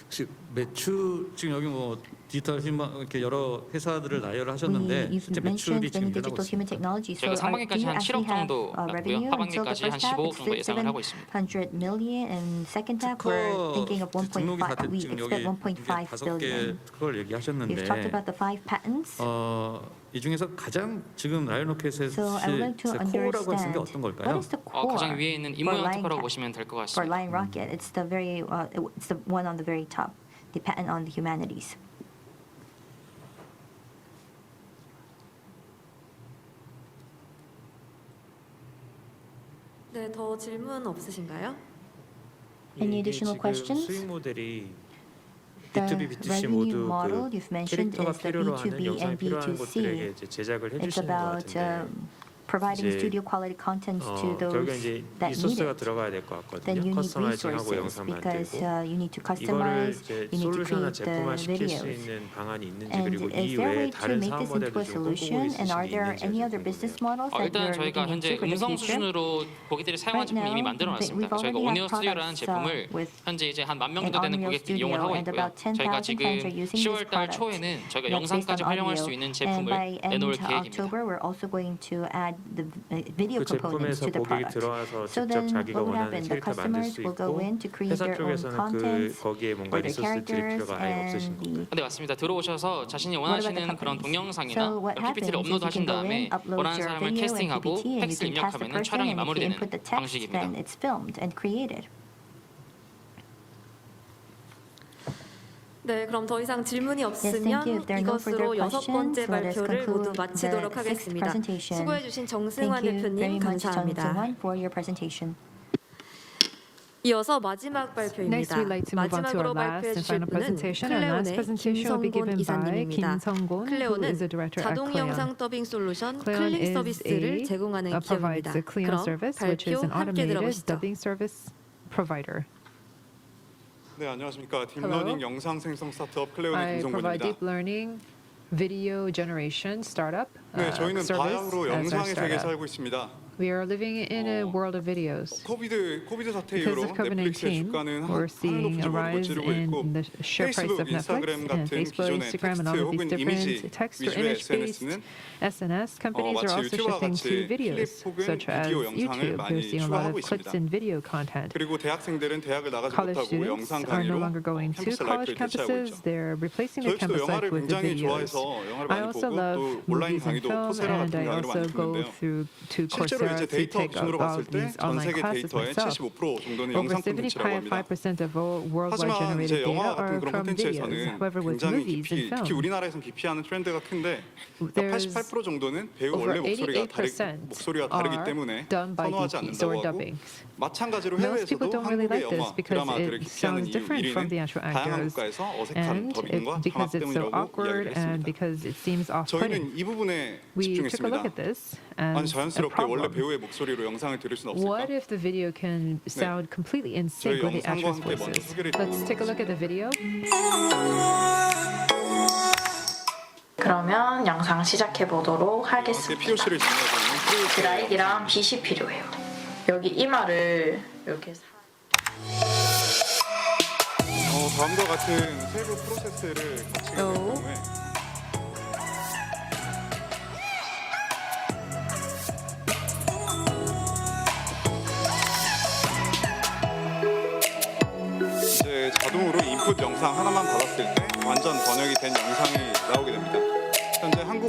M: 혹시 매출 지금 여기 뭐 디지털 휴먼 이렇게 여러 회사들을 나열을 하셨는데
B: You've
M: 실제
B: mentioned
M: 매출이 지금
B: many
M: 일어나고
B: digital human
M: 있습니다.
B: technology. So
N: 저희가
B: do
N: 상반기까지
B: you
N: 한 7억
B: actually have
N: 정도
B: revenue
N: 났고요.
B: until the
N: 하반기까지 한
B: first half?
N: 15억
B: It's
N: 정도 예상을 하고 있습니다.
B: 700 million, and second half we're thinking of
M: 등록이 다
B: 1.5. We
M: 지금
B: expect
M: 여기
B: 1.5
M: 5개
B: billion.
M: 그걸 얘기하셨는데
B: You've talked about the 5 patents.
M: 이 중에서 가장 지금 라이언로켓의
B: So I would like to
M: 코어라고 하시는 게
B: understand
M: 어떤
B: what
M: 걸까요?
B: is the core
N: 가장 위에 있는
B: for
N: 임무형 특허라고
B: Lion
N: 보시면 될 것
B: for
N: 같습니다.
B: Lion Rocket? It's the it's the one on the very top, the patent on the humanities.
A: 네, 더 질문 없으신가요?
B: Any
H: 이게
B: additional
H: 지금
B: questions?
H: 수익 모델이
B: The
H: B2B, B2C
B: revenue
H: 모두
B: model
H: 그
B: you've mentioned
H: 캐릭터가
B: is the
H: 필요로 하는
B: B2B
H: 영상이
B: and
H: 필요한 곳들에게
B: B2C.
H: 이제 제작을
B: It's
H: 해주시는 것
B: about
H: 같은데
B: providing
H: 이제,
B: studio quality content to
H: 결국엔
B: those
H: 이제
B: that need
H: 리소스가
B: it.
H: 들어가야 될 것
B: Then
H: 같거든요.
B: you need
H: 커스터마이징하고
B: resources
H: 영상
B: because
H: 만들고
B: you need to
H: 이거를
B: customize,
H: 이제
B: you need to
H: 솔루션화
B: create the
H: 제품화 시킬 수
B: videos.
H: 있는 방안이 있는지
B: And
H: 그리고 이
B: is there a
H: 외에
B: way to
H: 다른
B: make
H: 사업
B: this into a
H: 모델도 좀 꿈꾸고
B: solution? And are
H: 있으신 게
B: there
H: 있는지
B: any
H: 좀
B: other
H: 궁금해요.
B: business models that
N: 일단
B: you're
N: 저희가
B: looking
N: 현재
B: into for the
N: 음성
B: future?
N: 수준으로 고객들이 사용한
B: Right
N: 제품을 이미
B: now,
N: 만들어 놨습니다.
B: we've
N: 저희가
B: already
N: 오니어
B: had
N: 스튜디오라는
B: products,
N: 제품을
B: with
N: 현재 이제 한 10,000명 정도
B: an
N: 되는
B: Unreal
N: 고객들이 이용을 하고
B: Studio, and
N: 있고요.
B: about 10,000
N: 저희가 지금
B: clients are using this
N: 10월달
B: product
N: 초에는 저희가
B: that's based
N: 영상까지
B: on
N: 활용할
B: audio.
N: 수 있는
B: And
N: 제품을
B: by end
N: 내놓을 계획입니다.
B: October, we're also going to add the video
H: 그
B: components
H: 제품에서
B: to the
H: 고객이
B: product.
H: 들어와서
B: So
H: 직접
B: then
H: 자기가
B: what will
H: 원하는
B: happen? The
H: 캐릭터 만들
B: customers
H: 수
B: will go
H: 있고
B: in to create
H: 회사
B: their own
H: 쪽에서는 그
B: contents
H: 거기에 뭔가
B: for the
H: 리소스 드릴
B: characters
H: 필요가 아예 없으신
B: and
H: 건가요?
B: the
N: 네, 맞습니다. 들어오셔서 자신이
B: What about the
N: 원하시는 그런
B: companies?
N: 동영상이나
B: So what
N: PPT를
B: happens is
N: 업로드
B: you
N: 하신
B: can go
N: 다음에
B: in, upload
N: 원하는
B: your
N: 사람을
B: video and
N: 캐스팅하고
B: PPT, and you
N: 텍스트를
B: can cast the
N: 입력하면
B: person,
N: 촬영이
B: and if you
N: 마무리되는
B: input the text,
N: 방식입니다.
B: then it's filmed and created.
A: 네, 그럼 더 이상 질문이
B: Yes, thank you.
A: 없으면
B: If there are no further
A: 이것으로 여섯
B: questions,
A: 번째
B: let us
A: 발표를 모두
B: conclude
A: 마치도록
B: the sixth
A: 하겠습니다.
B: presentation.
A: 수고해주신
B: Thank
A: 정승환
B: you very
A: 대표님
B: much, Jung
A: 감사합니다.
B: Seung-hwan, for your presentation.
A: 이어서 마지막
D: Next,
A: 발표입니다.
D: we'd like to move on to our
A: 마지막으로 발표해
D: last and
A: 주실
D: final
A: 분은
D: presentation. Our last
A: 클레온의
D: presentation will be
A: 김성곤
D: given by
A: 이사님입니다.
D: Kim Sung-gon, who
A: 클레온은
D: is the director at
A: 자동
D: Cleon.
A: 영상 더빙 솔루션
D: Cleon
A: 클릭
D: is
A: 서비스를 제공하는
D: provides
A: 기업입니다.
D: the Cleon
A: 그럼
D: service, which is
A: 발표
D: an
A: 함께
D: automated
A: 들어보시죠.
D: dubbing service provider.
O: 네, 안녕하십니까.
D: Hello.
O: 딥러닝 영상 생성 스타트업 클레온의
D: I provide
O: 김성곤입니다.
D: deep learning video generation startup
O: 네, 저희는
D: service
O: 바야흐로
D: as our
O: 영상의 세계에
D: startup.
O: 살고 있습니다.
D: We are living in a world of videos.
O: 코비드 사태
D: Because
O: 이후로
D: of
O: 넷플릭스의
D: COVID-19,
O: 주가는
D: we're
O: 하늘로
D: seeing a
O: 부족으로
D: rise
O: 찌르고
D: in
O: 있고
D: the share price
O: 페이스북,
D: of Netflix
O: 인스타그램
D: and
O: 같은
D: Facebook,
O: 기존의
D: Instagram, and
O: 텍스트
D: all of
O: 혹은
D: these
O: 이미지
D: different text or
O: 위주의
D: image-based
O: SNS는
D: SNS companies are
O: 마치
D: also
O: 유튜브와
D: shifting to
O: 같이
D: videos,
O: 클립 혹은
D: such as
O: 비디오 영상을
D: YouTube.
O: 많이
D: We're seeing a lot
O: 추가하고
D: of clips
O: 있습니다.
D: and video content.
O: 그리고 대학생들은 대학을 나가지
D: College
O: 못하고 영상
D: students are no
O: 강의로
D: longer going to
O: 캠퍼스
D: college
O: 라이프를 대체하고 있죠.
D: campuses. They're replacing the
O: 저희
D: campus
O: 영화를
D: life with the
O: 굉장히
D: videos.
O: 좋아해서 영화를
D: I
O: 많이
D: also
O: 보고
D: love
O: 또 온라인
D: movies and
O: 강의도
D: film,
O: 코세라
D: and
O: 같은
D: I
O: 강의를 많이
D: also go
O: 듣는데요.
D: to
O: 실제로
D: Coursera
O: 이제
D: to
O: 데이터
D: take
O: 기준으로 봤을
D: about
O: 때
D: these
O: 전
D: online
O: 세계
D: classes
O: 데이터의
D: myself.
O: 75% 정도는
D: Over
O: 영상 콘텐츠라고 합니다.
D: 75% of all worldwide
O: 하지만 이제
D: generated data
O: 영화
D: are
O: 같은 그런
D: from videos.
O: 콘텐츠에서는
D: However, with
O: 굉장히
D: movies
O: 깊이,
D: and
O: 특히
D: film,
O: 우리나라에서는 기피하는 트렌드가 큰데
D: there's
O: 88% 정도는 배우
D: over
O: 원래 목소리가 다르기
D: are
O: 때문에
D: done by
O: 선호하지
D: DBs or
O: 않는다고 하고
D: dubbings.
O: 마찬가지로
D: Most people
O: 해외에서도
D: don't really
O: 한국의
D: like this
O: 영화,
D: because
O: 드라마들을
D: it
O: 기피하는
D: sounds
O: 이유
D: different from
O: 1위는
D: the actual
O: 다양한
D: actors,
O: 국가에서 어색한
D: and
O: 더빙과 자막
D: because it's so
O: 때문이라고
D: awkward
O: 이야기를
D: and
O: 했습니다.
D: because it seems off-putting.
O: 저희는 이 부분에
D: We took a
O: 집중했습니다.
D: look at this
O: 아니
D: as a
O: 자연스럽게 원래
D: problem.
O: 배우의 목소리로 영상을 들을 수는
D: What
O: 없을까?
D: if the video can sound completely in sync
O: 저희
D: with the
O: 영상과
D: actors'
O: 함께 먼저
D: voices?
O: 소개를
D: Let's take a look at the video.
P: 그러면 영상 시작해 보도록 하겠습니다.
O: POC를 진행하고 있는
P: 드라이기랑 빗이 필요해요. 여기 이마를 이렇게
O: 다음과 같은 세부 프로세스를 거치게 될 경우에 이제 자동으로 인풋 영상 하나만 받았을 때 완전 번역이 된 영상이 나오게 됩니다. 현재 한국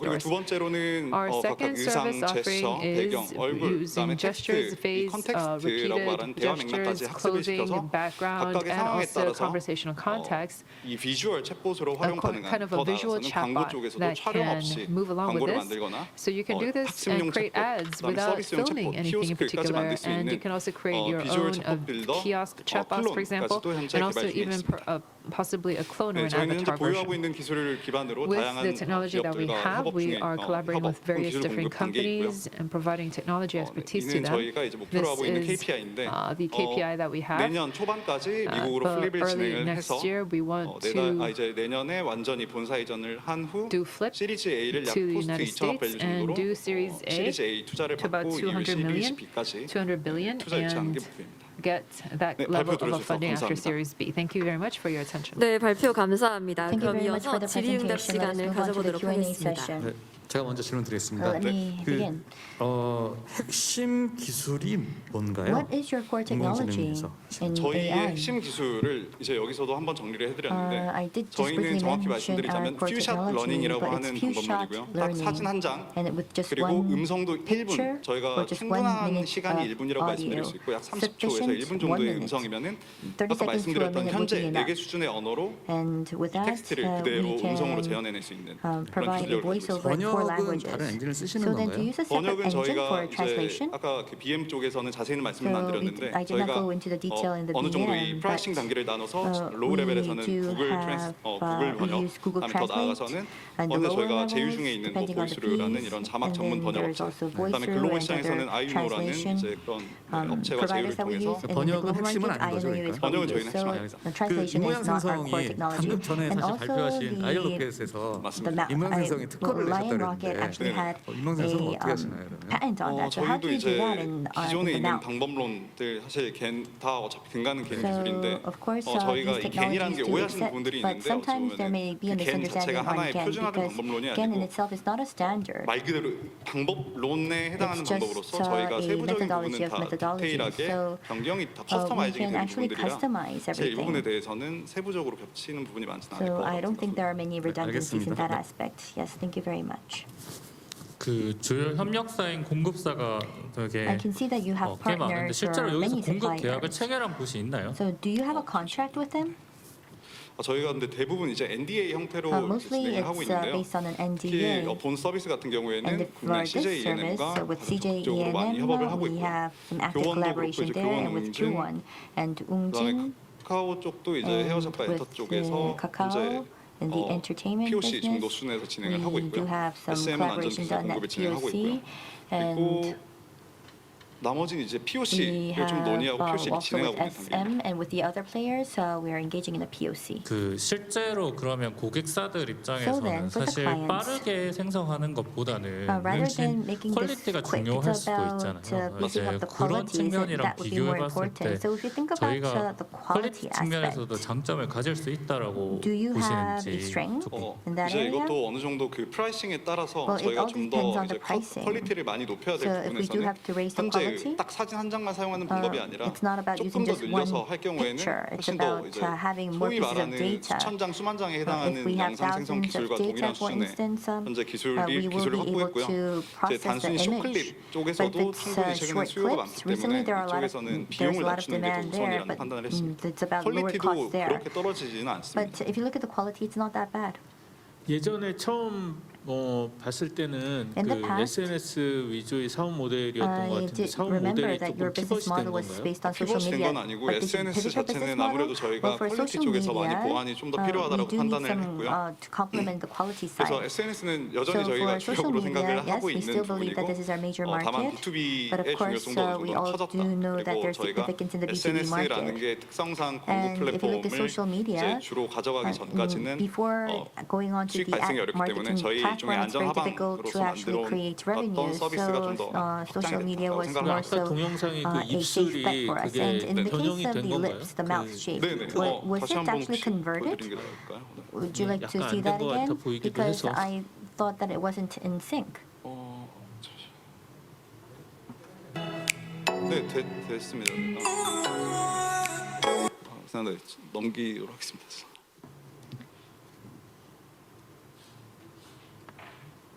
O: 그리고
P: stores.
O: 두 번째로는
P: Our
O: 각각
P: second
O: 의상,
P: service offering
O: 제스처, 배경,
P: is
O: 얼굴, 그다음에
P: using gestures,
O: 텍스트, 이
P: face,
O: 컨텍스트라고
P: repeated
O: 말하는 대화 맥락까지
P: gestures,
O: 학습을
P: clothing,
O: 시켜서
P: background,
O: 각각의
P: and
O: 상황에
P: also
O: 따라서
P: conversational context.
O: 이 비주얼 챗봇으로 활용
P: kind
O: 가능한
P: of a
O: 더
P: visual
O: 나아가서는 광고
P: chatbot
O: 쪽에서도
P: that
O: 촬영
P: can
O: 없이
P: move along with
O: 광고를
P: this.
O: 만들거나
P: So you can do this
O: 학습용
P: and create
O: 챗봇,
P: ads
O: 그다음에
P: without
O: 서비스용
P: filming
O: 챗봇,
P: anything in
O: 키오스크까지
P: particular,
O: 만들 수
P: and you
O: 있는
P: can also create your
O: 비주얼
P: own
O: 챗봇 빌더,
P: kiosk chatbots, for example,
O: 클론까지도 현재
P: and also
O: 개발 중에
P: even
O: 있습니다.
D: possibly a clone or an
O: 저희는 현재
D: avatar
O: 보유하고
D: version.
O: 있는 기술을 기반으로
D: With
O: 다양한
D: the technology that we
O: 기업들과
D: have,
O: 협업
D: we
O: 중에
D: are collaborating with various
O: 기술
D: different
O: 공급 단계이고요.
D: companies and providing technology expertise to
O: 이는
D: them.
O: 저희가 이제 목표로
D: This
O: 하고 있는
D: is
O: KPI인데
D: the KPI that we have.
O: 내년 초반까지 미국으로
D: But
O: 플립을
D: early
O: 진행을
D: next
O: 해서
D: year, we want to
O: 이제 내년에 완전히 본사 이전을 한 후
D: do flip
O: 시리즈 A를 약
D: to the
O: 포스트
D: United
O: 2천억
D: States
O: 밸류
D: and
O: 정도로
D: do Series A
O: 시리즈 A 투자를
D: to about
O: 받고 이후
D: 200 million,
O: Series B까지
D: 200 billion,
O: 투자 유치하는 게
D: and
O: 목표입니다.
D: get that
O: 네,
D: level
O: 발표
D: of a
O: 들어주셔서
D: funding after
O: 감사합니다.
D: Series B. Thank you very much for your attention.
A: 네, 발표 감사합니다.
B: Thank you
A: 그럼
B: very much for
A: 이어서
B: the
A: 질의응답
B: presentation. Let us
A: 시간을
B: move on to the
A: 가져보도록
B: Q&A
A: 하겠습니다.
B: session.
M: 네, 제가 먼저 질문 드리겠습니다.
B: Let me begin.
M: 핵심 기술이 뭔가요?
B: What is your core technology
M: 인공지능에서.
B: in
O: 저희의
B: AI?
O: 핵심 기술을 이제 여기서도 한번 정리를 해드렸는데
B: I did just
O: 저희는
B: briefly
O: 정확히
B: mention our
O: 말씀드리자면
B: core
O: 퓨샷
B: technology,
O: 러닝이라고
B: but
O: 하는
B: it's few shot
O: 방법론이고요. 딱
B: learning,
O: 사진 한 장,
B: and with just
O: 그리고
B: one
O: 음성도 1분,
B: picture
O: 저희가
B: or just 1
O: 충분한
B: minute
O: 시간이
B: of
O: 1분이라고 말씀드릴
B: audio.
O: 수 있고 약 30초에서
B: Sufficient
O: 1분
B: 1
O: 정도의
B: minute.
O: 음성이면은
B: 30
O: 아까
B: seconds to a
O: 말씀드렸던
B: minute would
O: 현재
B: be
O: 4개
B: enough.
O: 수준의 언어로
B: And with that,
O: 텍스트를
B: we
O: 그대로 음성으로
B: can
O: 재현해낼 수 있는 그런
B: provide a
O: 기술력을 가지고 있습니다.
B: voiceover in 4
M: 번역은
B: languages.
M: 다른 엔진을 쓰시는
B: So then do
M: 건가요?
B: you use a separate
O: 번역은
B: engine
O: 저희가
B: for
O: 이제
B: translation?
O: 아까 그 BM 쪽에서는 자세히는 말씀을 안
B: So
O: 드렸는데
B: I did not
O: 저희가
B: go into the detail in the
O: 어느 정도 이
B: BM,
O: 프라이싱
B: but
O: 단계를 나눠서 로우
B: we
O: 레벨에서는
B: do
O: 구글
B: have,
O: 구글
B: we
O: 번역,
B: use Google
O: 그다음에 더
B: Translate,
O: 나아가서는
B: and the
O: 어느
B: lower
O: 저희가
B: levels,
O: 제휴 중에 있는 뭐
B: depending on the
O: 보이스루라는
B: fees,
O: 이런 자막
B: and
O: 전문
B: then
O: 번역
B: there's
O: 업체,
B: also
O: 그다음에
B: Voiceru
O: 글로벌
B: and
O: 시장에서는
B: other
O: 아이유노라는
B: translation
O: 이제 그런 업체와
B: providers
O: 제휴를
B: that we
O: 통해서
B: use in the
M: 번역은
B: global
M: 핵심은
B: market.
M: 아닌 거죠,
B: INOU is
M: 그러니까?
B: what we
O: 번역은
B: use.
O: 저희는
B: So
O: 핵심이 아니죠.
B: the translation is not our core technology.
M: 방금 전에
B: And
M: 사실
B: also
M: 발표하신
B: the
M: 아이언로켓에서 인공생성의 특허를
B: Lion
M: 내셨다고
B: Rocket actually
M: 했는데
B: had
M: 인공생성은 어떻게
B: a
M: 하시나요, 그러면?
B: patent on that. So how
O: 저희도
B: do you do
O: 이제
B: that in
O: 기존에
B: the
O: 있는
B: now?
O: 방법론들 사실 다 어차피 근간은 개인
B: So,
O: 기술인데
B: of course,
O: 저희가
B: these
O: 이 겐이라는 게
B: technologies do
O: 오해하시는
B: accept,
O: 부분들이
B: but
O: 있는데
B: sometimes there may be a
O: 겐
B: misunderstanding
O: 자체가
B: on
O: 하나의
B: GAN
O: 표준화된
B: because
O: 방법론이
B: GAN in
O: 아니고
B: itself is not a standard.
O: 말 그대로 방법론에 해당하는
B: It's just
O: 방법으로서 저희가
B: a
O: 세부적인
B: methodology
O: 부분은
B: of
O: 다
B: methodology.
O: 디테일하게
B: So
O: 변경이 다
B: we
O: 커스터마이징이
B: can
O: 되는
B: actually
O: 부분들이라
B: customize
O: 제 이 부분에
B: everything.
O: 대해서는 세부적으로 겹치는 부분이 많지는 않을
B: So
O: 것
B: I don't
O: 같습니다.
B: think there are many redundancies in
M: 알겠습니다.
B: that aspect. Yes, thank you very much.
F: 그 주요 협력사인 공급사가 되게
B: I can see that you have
F: 꽤 많은데
B: partners
F: 실제로
B: or
F: 여기서
B: many
F: 공급 계약을
B: suppliers.
F: 체결한 곳이 있나요?
B: So do you have a contract with them?
O: 저희가 근데 대부분 이제 NDA 형태로
B: Mostly
O: 진행을 하고
B: it's
O: 있는데요.
B: based on an
O: 특히
B: NDA.
O: 본 서비스 같은
B: And
O: 경우에는
B: for
O: 국내
B: this service,
O: CJENM과
B: so with
O: 적극적으로 많이 협업을 하고
B: CJENM, we
O: 있고요.
B: have some active
O: 교원도 그렇고
B: collaboration
O: 이제
B: there, and
O: 교원
B: with
O: 웅진,
B: Q1 and
O: 그다음에
B: Ungjin,
O: 카카오 쪽도 이제
B: and
O: 헤어샵과 엔터
B: with
O: 쪽에서
B: Kakao
O: 현재
B: and the entertainment
O: POC 정도
B: business.
O: 수준에서 진행을 하고
B: We do
O: 있고요.
B: have some
O: SM은
B: collaboration
O: 안전기술
B: done
O: 공급을
B: at
O: 진행하고 있고요.
B: POC, and
O: 그리고 나머지는 이제
B: we
O: POC를 좀
B: have
O: 논의하고 POC를
B: also with
O: 진행하고 있는 단계입니다.
B: SM and with the other players, we are engaging in a POC.
F: 그 실제로 그러면 고객사들 입장에서는
B: then for the
F: 사실
B: clients,
F: 빠르게 생성하는 것보다는
B: rather than
F: 훨씬
B: making this
F: 퀄리티가
B: quick,
F: 중요할
B: it's
F: 수도
B: about
F: 있잖아요.
B: beefing up
F: 이제
B: the
F: 그런
B: quality. So
F: 측면이랑
B: that would be more
F: 비교해봤을 때
B: important. So if you think about
F: 저희가
B: the quality
F: 퀄리티 측면에서도
B: aspect,
F: 장점을 가질 수 있다라고
B: do you have
F: 보시는지
B: a strength
F: 조금
B: in that
O: 이제
B: area?
O: 이것도 어느 정도 그 프라이싱에 따라서
B: Well, it
O: 저희가
B: all
O: 좀
B: depends
O: 더
B: on
O: 이제
B: the pricing.
O: 퀄리티를 많이 높여야 될
B: So if we do
O: 부분에서는
B: have to raise the
O: 현재
B: quality,
O: 딱 사진 한 장만 사용하는 방법이 아니라
B: it's not about using
O: 조금 더
B: just
O: 늘려서
B: one
O: 할 경우에는
B: picture. It's
O: 훨씬 더
B: about
O: 이제
B: having more
O: 소위
B: pieces of
O: 말하는
B: data.
O: 수천 장, 수만 장에
B: If
O: 해당하는
B: we have
O: 영상 생성
B: thousands
O: 기술과
B: of data,
O: 동일한
B: for
O: 수준의
B: instance,
O: 현재
B: we
O: 기술을
B: will be
O: 확보했고요.
B: able to
O: 이제
B: process
O: 단순히
B: the image.
O: 쇼클립 쪽에서도
B: But it's
O: 충분히 최근에
B: short
O: 수요가 많기
B: clips. Recently,
O: 때문에
B: there are a lot of
O: 이쪽에서는
B: there's a
O: 비용을
B: lot of
O: 낮추는 게 더
B: demand there,
O: 우선이라는
B: but
O: 판단을 했습니다.
B: it's about lower cost
O: 퀄리티도
B: there.
O: 그렇게 떨어지지는 않습니다.
B: But if you look at the quality, it's not that bad.
G: 예전에 처음 봤을 때는
B: In the
G: 그
B: past,
G: SNS 위주의 사업 모델이었던 것
B: I
G: 같은데
B: did
G: 사업
B: remember
G: 모델이
B: that your
G: 조금
B: business
G: 피벗이 된
B: model was
G: 건가요?
B: based on social
O: 피벗이 된
B: media.
O: 건 아니고
B: But did
O: SNS
B: you pivot your business
O: 자체는
B: model?
O: 아무래도 저희가
B: Well, for
O: 퀄리티
B: social
O: 쪽에서 많이
B: media,
O: 보완이 좀 더
B: we
O: 필요하다고
B: do need
O: 판단을
B: some
O: 했고요.
B: to complement the quality
O: 그래서
B: side.
O: SNS는 여전히
B: So
O: 저희가
B: for social
O: 주력으로
B: media,
O: 생각을
B: yes,
O: 하고
B: we
O: 있는
B: still believe that
O: 부분이고
B: this is our major
O: 다만
B: market.
O: B2B의
B: But of course,
O: 중요성도 어느
B: we
O: 정도
B: all
O: 커졌다.
B: do know that
O: 그리고
B: there's
O: 저희가
B: significance in the B2B
O: SNS라는
B: market.
O: 게 특성상 공급
B: And if you look at social
O: 플랫폼을
B: media,
O: 이제 주로 가져가기 전까지는
B: before going on to
O: 수익
B: the
O: 발생이
B: ad
O: 어렵기 때문에
B: marketing
O: 저희
B: platform,
O: 일종의
B: it's very difficult to
O: 안전하방으로서
B: actually
O: 만들어온
B: create
O: 어떤
B: revenue.
O: 서비스가 좀
B: So
O: 더
B: social
O: 확장이
B: media
O: 됐다고
B: was
O: 생각을
B: more
O: 합니다.
G: 아까
B: so
G: 동영상의 그
B: a safe bet
G: 입술이
B: for us.
G: 그게
B: And in the
G: 변형이
B: case of
G: 된
B: the
G: 건가요?
B: lips, the mouth shape,
O: 네네.
B: was
O: 다시
B: it
O: 한번
B: actually
O: 혹시
B: converted?
O: 보여드리는 게 나을까요?
B: Would you like to
G: 약간
B: see
G: 안된
B: that
G: 것 같아
B: again?
G: 보이기도
B: Because
G: 해서.
B: I thought that it wasn't in sync.
O: 네, 됐습니다. 네, 넘기도록 하겠습니다.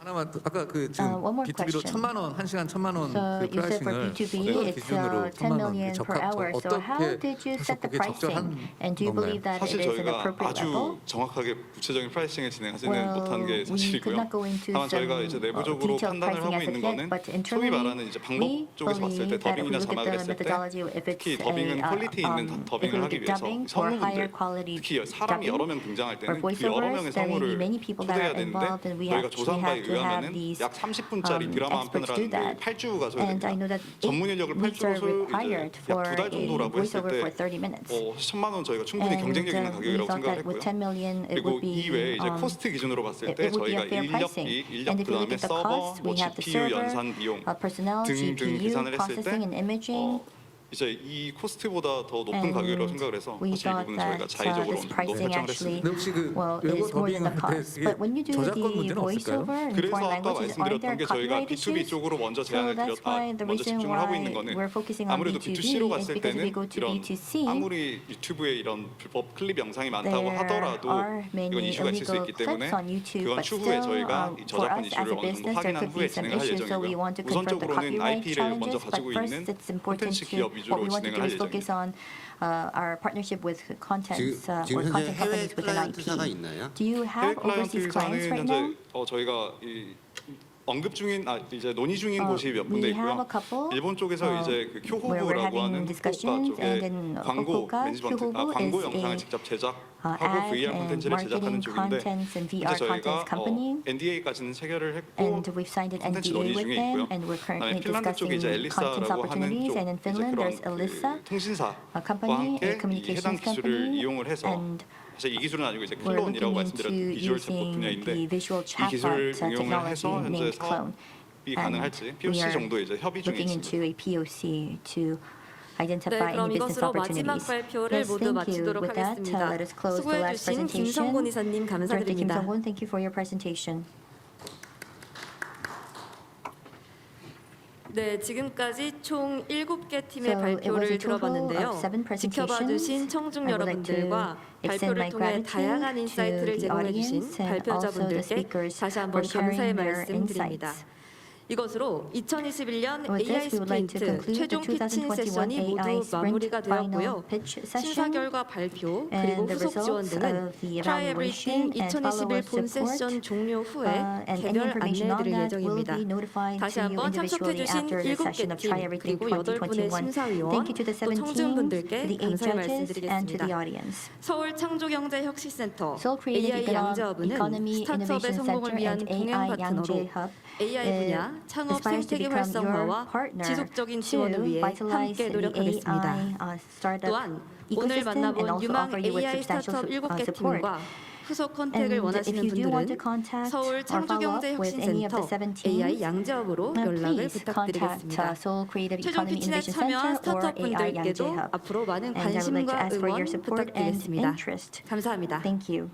E: 하나만 더, 아까 그 지금
B: one more
E: B2B로
B: question.
E: 1,000만 원, 1시간 1,000만 원
B: So
E: 그
B: you said for
E: 프라이싱을
B: B2B,
E: 어떤
B: it's
E: 기준으로
B: 10
E: 1,000만 원
B: million per hour. So how did you set the pricing? And do you believe that it
O: 사실
B: is an
O: 저희가
B: appropriate level?
O: 아주 정확하게 구체적인 프라이싱을 진행하지는
B: Well,
O: 못한 게
B: we could
O: 사실이고요.
B: not go into
O: 다만 저희가 이제
B: some
O: 내부적으로
B: detailed
O: 판단을
B: pricing
O: 하고
B: as
O: 있는
B: of yet,
O: 거는
B: but
O: 소위
B: internally
O: 말하는 이제 방법
B: we
O: 쪽에서 봤을 때
B: believe that if we
O: 더빙이나
B: look at
O: 자막을
B: the
O: 했을 때
B: methodology, if it's
O: 특히 더빙은 퀄리티 있는
B: if we
O: 더빙을
B: look
O: 하기
B: at
O: 위해서
B: dubbing or higher
O: 성우분들
B: quality
O: 특히 사람이 여러 명 등장할
B: for
O: 때는 그 여러 명의
B: voiceovers, there may be
O: 성우를
B: many people that
O: 초대해야
B: are
O: 되는데
B: involved, and we
O: 저희가
B: actually
O: 조사한 바에
B: have to have
O: 의하면은
B: these
O: 약 30분짜리 드라마 한 편을
B: experts do
O: 하는데
B: that.
O: 8주가 소요됩니다.
B: And I know that
O: 전문 인력을
B: 8 weeks are
O: 8주로
B: required
O: 이제
B: for
O: 약 2달
B: a
O: 정도라고 했을
B: voiceover for
O: 때
B: 30 minutes.
O: 1,000만 원 저희가 충분히 경쟁력 있는
B: we
O: 가격이라고
B: thought
O: 생각을
B: that with 10
O: 했고요.
B: million it
O: 그리고
B: would be
O: 이 외에 이제 코스트 기준으로 봤을 때
B: it would be
O: 저희가
B: a fair pricing.
O: 인력
B: And if you look
O: 그다음에
B: at the
O: 서버,
B: cost,
O: 뭐
B: we have the
O: GPU
B: server,
O: 연산 비용
B: personnel,
O: 등등
B: GPU,
O: 계산을 했을 때
B: processing and imaging.
O: 이제 이 코스트보다 더 높은
B: And
O: 가격이라고 생각을 해서
B: we
O: 사실 이
B: thought
O: 부분은 저희가
B: that
O: 자의적으로
B: this
O: 어느 정도
B: pricing
O: 결정을
B: actually
O: 했습니다.
E: 근데 혹시 그
B: well
E: 외국
B: is more than the
E: 더빙할 때
B: cost. But when you do
E: 저작권
B: the
E: 문제는 없을까요?
B: voiceover in
O: 그래서
B: foreign
O: 아까
B: languages, aren't
O: 말씀드렸던
B: there
O: 게 저희가
B: copyright
O: B2B
B: issues?
O: 쪽으로 먼저
B: So
O: 제안을
B: that's why the
O: 먼저
B: reason
O: 집중을 하고 있는
B: why
O: 거는
B: we're focusing on
O: 아무래도
B: B2B
O: B2C로
B: is
O: 갔을
B: because if we
O: 때는
B: go to
O: 이런
B: B2C,
O: 아무리 유튜브에 이런 불법 클립 영상이 많다고
B: there
O: 하더라도
B: are
O: 이건
B: many
O: 이슈가 있을 수
B: illegal
O: 있기 때문에
B: clips on YouTube,
O: 그건
B: but
O: 추후에
B: still,
O: 저희가 이
B: for
O: 저작권
B: us as
O: 이슈를
B: a
O: 어느 정도
B: business, there
O: 확인한
B: could
O: 후에
B: be some
O: 진행할
B: issues. So we
O: 예정이고요.
B: want to confront the
O: 우선적으로는
B: copyright
O: IP를
B: challenges,
O: 먼저
B: but
O: 가지고
B: first
O: 있는
B: it's important
O: 콘텐츠
B: to
O: 기업
B: what
O: 위주로
B: we want to
O: 진행을
B: do
O: 할
B: is focus
O: 예정입니다.
B: on our partnership with contents
I: 지금
B: or
I: 현재
B: content
I: 해외
B: companies with an
I: 클라이언트사가
B: IP.
I: 있나요?
B: Do you
O: 해외
B: have overseas clients right now?
O: 현재 저희가 이 언급 중인 이제 논의 중인 곳이 몇 군데
B: We have
O: 있고요.
B: a couple
O: 일본 쪽에서 이제 그
B: where we're
O: 쿄호부라고
B: having
O: 하는
B: discussions,
O: 후쿠오카
B: and
O: 쪽에
B: in
O: 광고
B: Fukuoka,
O: 매니지먼트,
B: Kyohobu
O: 광고
B: is
O: 영상을
B: a
O: 직접 제작하고
B: ad
O: VR
B: and
O: 콘텐츠를 제작하는
B: marketing
O: 쪽인데
B: contents and
O: 현재
B: VR
O: 저희가
B: contents company.
O: NDA까지는 체결을 했고
B: And we've signed an
O: 콘텐츠
B: NDA
O: 논의
B: with
O: 중에
B: them,
O: 있고요.
B: and we're currently
O: 그다음에 핀란드 쪽에 이제
B: discussing contents
O: 엘리사라고 하는
B: opportunities.
O: 쪽
B: And in
O: 이제
B: Finland,
O: 그런
B: there's Elisa,
O: 그 통신사와
B: a company,
O: 함께
B: a
O: 이 해당
B: communications
O: 기술을
B: company,
O: 이용을 해서
B: and
O: 사실 이 기술은 아니고 이제
B: we're
O: 클론이라고
B: looking
O: 말씀드렸던
B: into
O: 비주얼 챗봇
B: using
O: 분야인데
B: the visual
O: 이
B: chatbot
O: 기술을 응용을
B: technology
O: 해서 현재
B: named Clone.
O: 사업이 가능할지
B: We
O: POC
B: are
O: 정도 이제 협의 중에
B: looking
O: 있습니다.
B: into a POC to identify
A: 네, 그럼
B: any business
A: 이것으로 마지막
B: opportunities.
A: 발표를
B: Yes,
A: 모두
B: thank you.
A: 마치도록
B: With that,
A: 하겠습니다.
B: let us close the last
A: 수고해주신
B: presentation.
A: 김성곤 이사님
B: Director Kim
A: 감사드립니다.
B: Song-kwon, thank you for your presentation.
A: 네, 지금까지 총 7개 팀의
B: So it was
A: 발표를
B: a total
A: 들어봤는데요.
B: of 7 presentations.
A: 지켜봐주신 청중
B: I would like to
A: 여러분들과
B: extend my
A: 발표를 통해
B: gratitude
A: 다양한
B: to
A: 인사이트를
B: the
A: 제공해주신
B: audience and also the
A: 발표자분들께
B: speakers
A: 다시
B: for
A: 한번 감사의
B: sharing their
A: 말씀드립니다.
B: insights.
A: 이것으로 2021년
B: With
A: AI
B: this, we would like to
A: 스프린트
B: conclude
A: 최종
B: the
A: 피칭
B: 2021
A: 세션이
B: AI
A: 모두
B: Sprint
A: 마무리가
B: final
A: 되었고요.
B: pitch
A: 심사
B: session
A: 결과 발표
B: and
A: 그리고
B: the
A: 후속 지원
B: results
A: 등은
B: of the
A: Try
B: evaluation
A: Everything
B: and
A: 2021
B: follow-up
A: 본
B: support,
A: 세션 종료 후에
B: and any
A: 개별
B: information on
A: 안내해드릴
B: that will
A: 예정입니다.
B: be notified
A: 다시
B: to you
A: 한번
B: individually
A: 참석해주신
B: after the session
A: 7개
B: of Try
A: 팀
B: Everything
A: 그리고 8분의
B: 2021.
A: 심사위원
B: Thank you to the
A: 또
B: 7 teams,
A: 청중분들께
B: to the 8
A: 감사의
B: judges, and to the
A: 말씀드리겠습니다.
B: audience.
A: 서울 창조경제혁신센터
B: Seoul Creative
A: AI 양재허브는
B: Economy
A: 스타트업의
B: Innovation
A: 성공을
B: Center
A: 위한
B: and
A: 동행
B: AI
A: 파트너로
B: Yangjae Hub
A: AI 분야 창업
B: aspires to
A: 생태계
B: become
A: 활성화와
B: your partner
A: 지속적인
B: to
A: 지원을 위해
B: vitalize
A: 함께
B: the
A: 노력하겠습니다.
B: AI startup
A: 또한 오늘
B: ecosystem and
A: 만나본
B: also
A: 유망
B: offer you with
A: AI
B: substantial
A: 스타트업 7개
B: support.
A: 팀과 후속 컨택을
B: And if
A: 원하시는
B: you do want to
A: 분들은
B: contact
A: 서울
B: or follow up with any of the
A: 창조경제혁신센터
B: 7 teams,
A: AI 양재업으로 연락을
B: please contact
A: 부탁드리겠습니다.
B: Seoul Creative
A: 최종
B: Economy
A: 피칭에
B: Innovation
A: 참여한
B: Center or
A: 스타트업
B: AI Yangjae
A: 분들께도
B: Hub.
A: 앞으로 많은
B: And I would like to
A: 관심과
B: ask for your
A: 응원
B: support and
A: 부탁드리겠습니다.
B: interest.
A: 감사합니다.
B: Thank you.